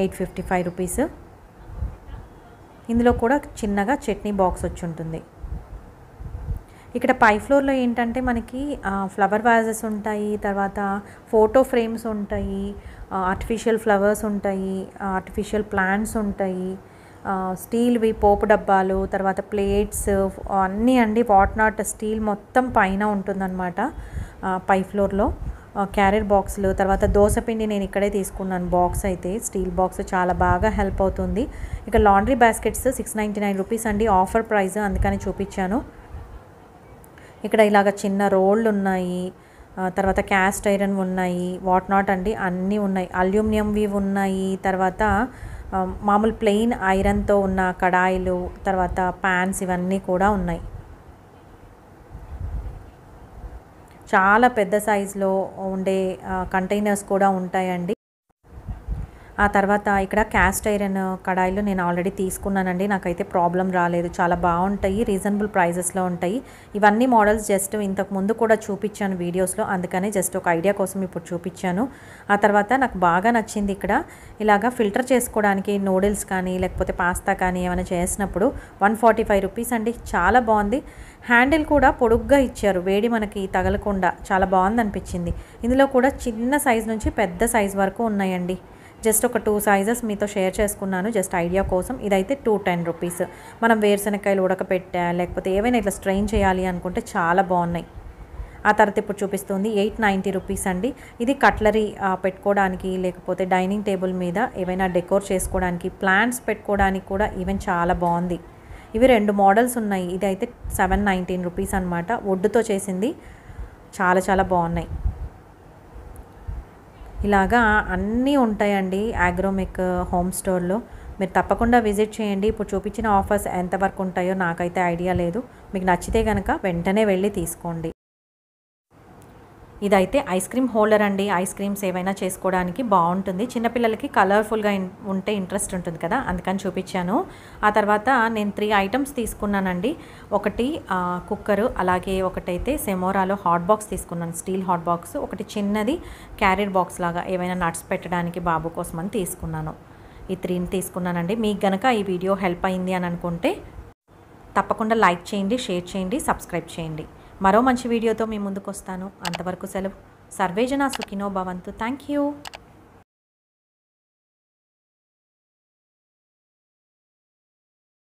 855 రూపీస్. ఇందులో కూడా చిన్నగా చట్నీ బాక్స్ వచ్చి ఉంటుంది. ఇక్కడ పై ఫ్లోర్లో ఏంటంటే మనకి ఫ్లవర్ వాజెస్ ఉంటాయి, తర్వాత ఫోటో ఫ్రేమ్స్ ఉంటాయి, ఆర్టిఫిషియల్ ఫ్లవర్స్ ఉంటాయి, ఆర్టిఫిషియల్ ప్లాంట్స్ ఉంటాయి, స్టీల్వి పోపు డబ్బాలు, తర్వాత ప్లేట్స్ అన్నీ అండి. వాట్ నాట్ స్టీల్ మొత్తం పైన ఉంటుందన్నమాట పై ఫ్లోర్లో. క్యారియర్ బాక్సులు, తర్వాత దోసపిండి నేను ఇక్కడే తీసుకున్నాను. బాక్స్ అయితే స్టీల్ బాక్స్ చాలా బాగా హెల్ప్ అవుతుంది. ఇక లాండ్రీ బాస్కెట్స్ 699 రూపీస్ అండి, ఆఫర్ ప్రైస్, అందుకని చూపించాను. ఇక్కడ ఇలాగ చిన్న రోళ్ళు ఉన్నాయి, తర్వాత క్యాస్ట్ ఐరన్ ఉన్నాయి, వాట్ నాట్ అండి అన్నీ ఉన్నాయి. అల్యూమినియంవి ఉన్నాయి, తర్వాత మామూలు ప్లెయిన్ ఐరన్తో ఉన్న కడాయిలు, తర్వాత ప్యాన్స్ ఇవన్నీ కూడా ఉన్నాయి. చాలా పెద్ద సైజులో ఉండే కంటైనర్స్ కూడా ఉంటాయండి. ఆ తర్వాత ఇక్కడ క్యాస్ట్ ఐరన్ కడాయిలు నేను ఆల్రెడీ తీసుకున్నానండి, నాకైతే ప్రాబ్లం రాలేదు. చాలా బాగుంటాయి, రీజనబుల్ ప్రైజెస్లో ఉంటాయి. ఇవన్నీ మోడల్స్ జస్ట్ ఇంతకు ముందు కూడా చూపించాను వీడియోస్లో, అందుకని జస్ట్ ఒక ఐడియా కోసం ఇప్పుడు చూపించాను. ఆ తర్వాత నాకు బాగా నచ్చింది ఇక్కడ ఇలాగా ఫిల్టర్ చేసుకోవడానికి నూడిల్స్ కానీ లేకపోతే పాస్తా కానీ ఏమైనా చేసినప్పుడు 145 రూపీస్ అండి, చాలా బాగుంది. హ్యాండిల్ కూడా పొడుగ్గా ఇచ్చారు, వేడి మనకి తగలకుండా చాలా బాగుంది అనిపించింది. ఇందులో కూడా చిన్న సైజ్ నుంచి పెద్ద సైజ్ వరకు ఉన్నాయండి. జస్ట్ ఒక 2 సైజెస్ మీతో షేర్ చేసుకున్నాను జస్ట్ ఐడియా కోసం. ఇదైతే 210 రూపీస్. మనం వేరుశనక్కాయలు ఉడకపెట్టా లేకపోతే ఏవైనా ఇట్లా స్ట్రెయిన్ చేయాలి అనుకుంటే చాలా బాగున్నాయి. ఆ తర్వాత ఇప్పుడు చూపిస్తుంది 890 రూపీస్ అండి. ఇది కట్లరీ పెట్టుకోవడానికి, లేకపోతే డైనింగ్ టేబుల్ మీద ఏవైనా డెకోర్ చేసుకోవడానికి, ప్లాంట్స్ పెట్టుకోవడానికి కూడా ఈవెన్ చాలా బాగుంది. ఇవి 2 మోడల్స్ ఉన్నాయి. ఇది అయితే 719 రూపీస్ అనమాట, వుడ్తో చేసింది. చాలా చాలా బాగున్నాయి. ఇలాగా అన్నీ ఉంటాయండి ఆగ్రోమెక్ హోమ్ స్టోర్లో, మీరు తప్పకుండా విజిట్ చేయండి. ఇప్పుడు చూపించిన ఆఫర్స్ ఎంతవరకు ఉంటాయో నాకైతే ఐడియా లేదు, మీకు నచ్చితే కనుక వెంటనే వెళ్ళి తీసుకోండి. ఇదైతే ఐస్ క్రీమ్ హోల్డర్ అండి, ఐస్ క్రీమ్స్ ఏవైనా చేసుకోవడానికి బాగుంటుంది. చిన్నపిల్లలకి కలర్ఫుల్గా ఉంటే ఇంట్రెస్ట్ ఉంటుంది కదా, అందుకని చూపించాను. ఆ తర్వాత నేను 3 ఐటమ్స్ తీసుకున్నానండి. ఒకటి కుక్కరు, అలాగే ఒకటైతే సెమోరాలో హాట్ బాక్స్ తీసుకున్నాను, స్టీల్ హాట్ బాక్స్. ఒకటి చిన్నది క్యారియర్ బాక్స్ లాగా ఏవైనా నట్స్ పెట్టడానికి బాబు కోసం అని తీసుకున్నాను. ఈ 3 తీసుకున్నానండి. మీకు గనక ఈ వీడియో హెల్ప్ అయింది అని అనుకుంటే తప్పకుండా లైక్ చేయండి, షేర్ చేయండి, సబ్స్క్రైబ్ చేయండి. మరో మంచి వీడియోతో మీ ముందుకు వస్తాను. అంతవరకు సెలవు. సర్వేజన సుఖినో భవంతు. Thank you.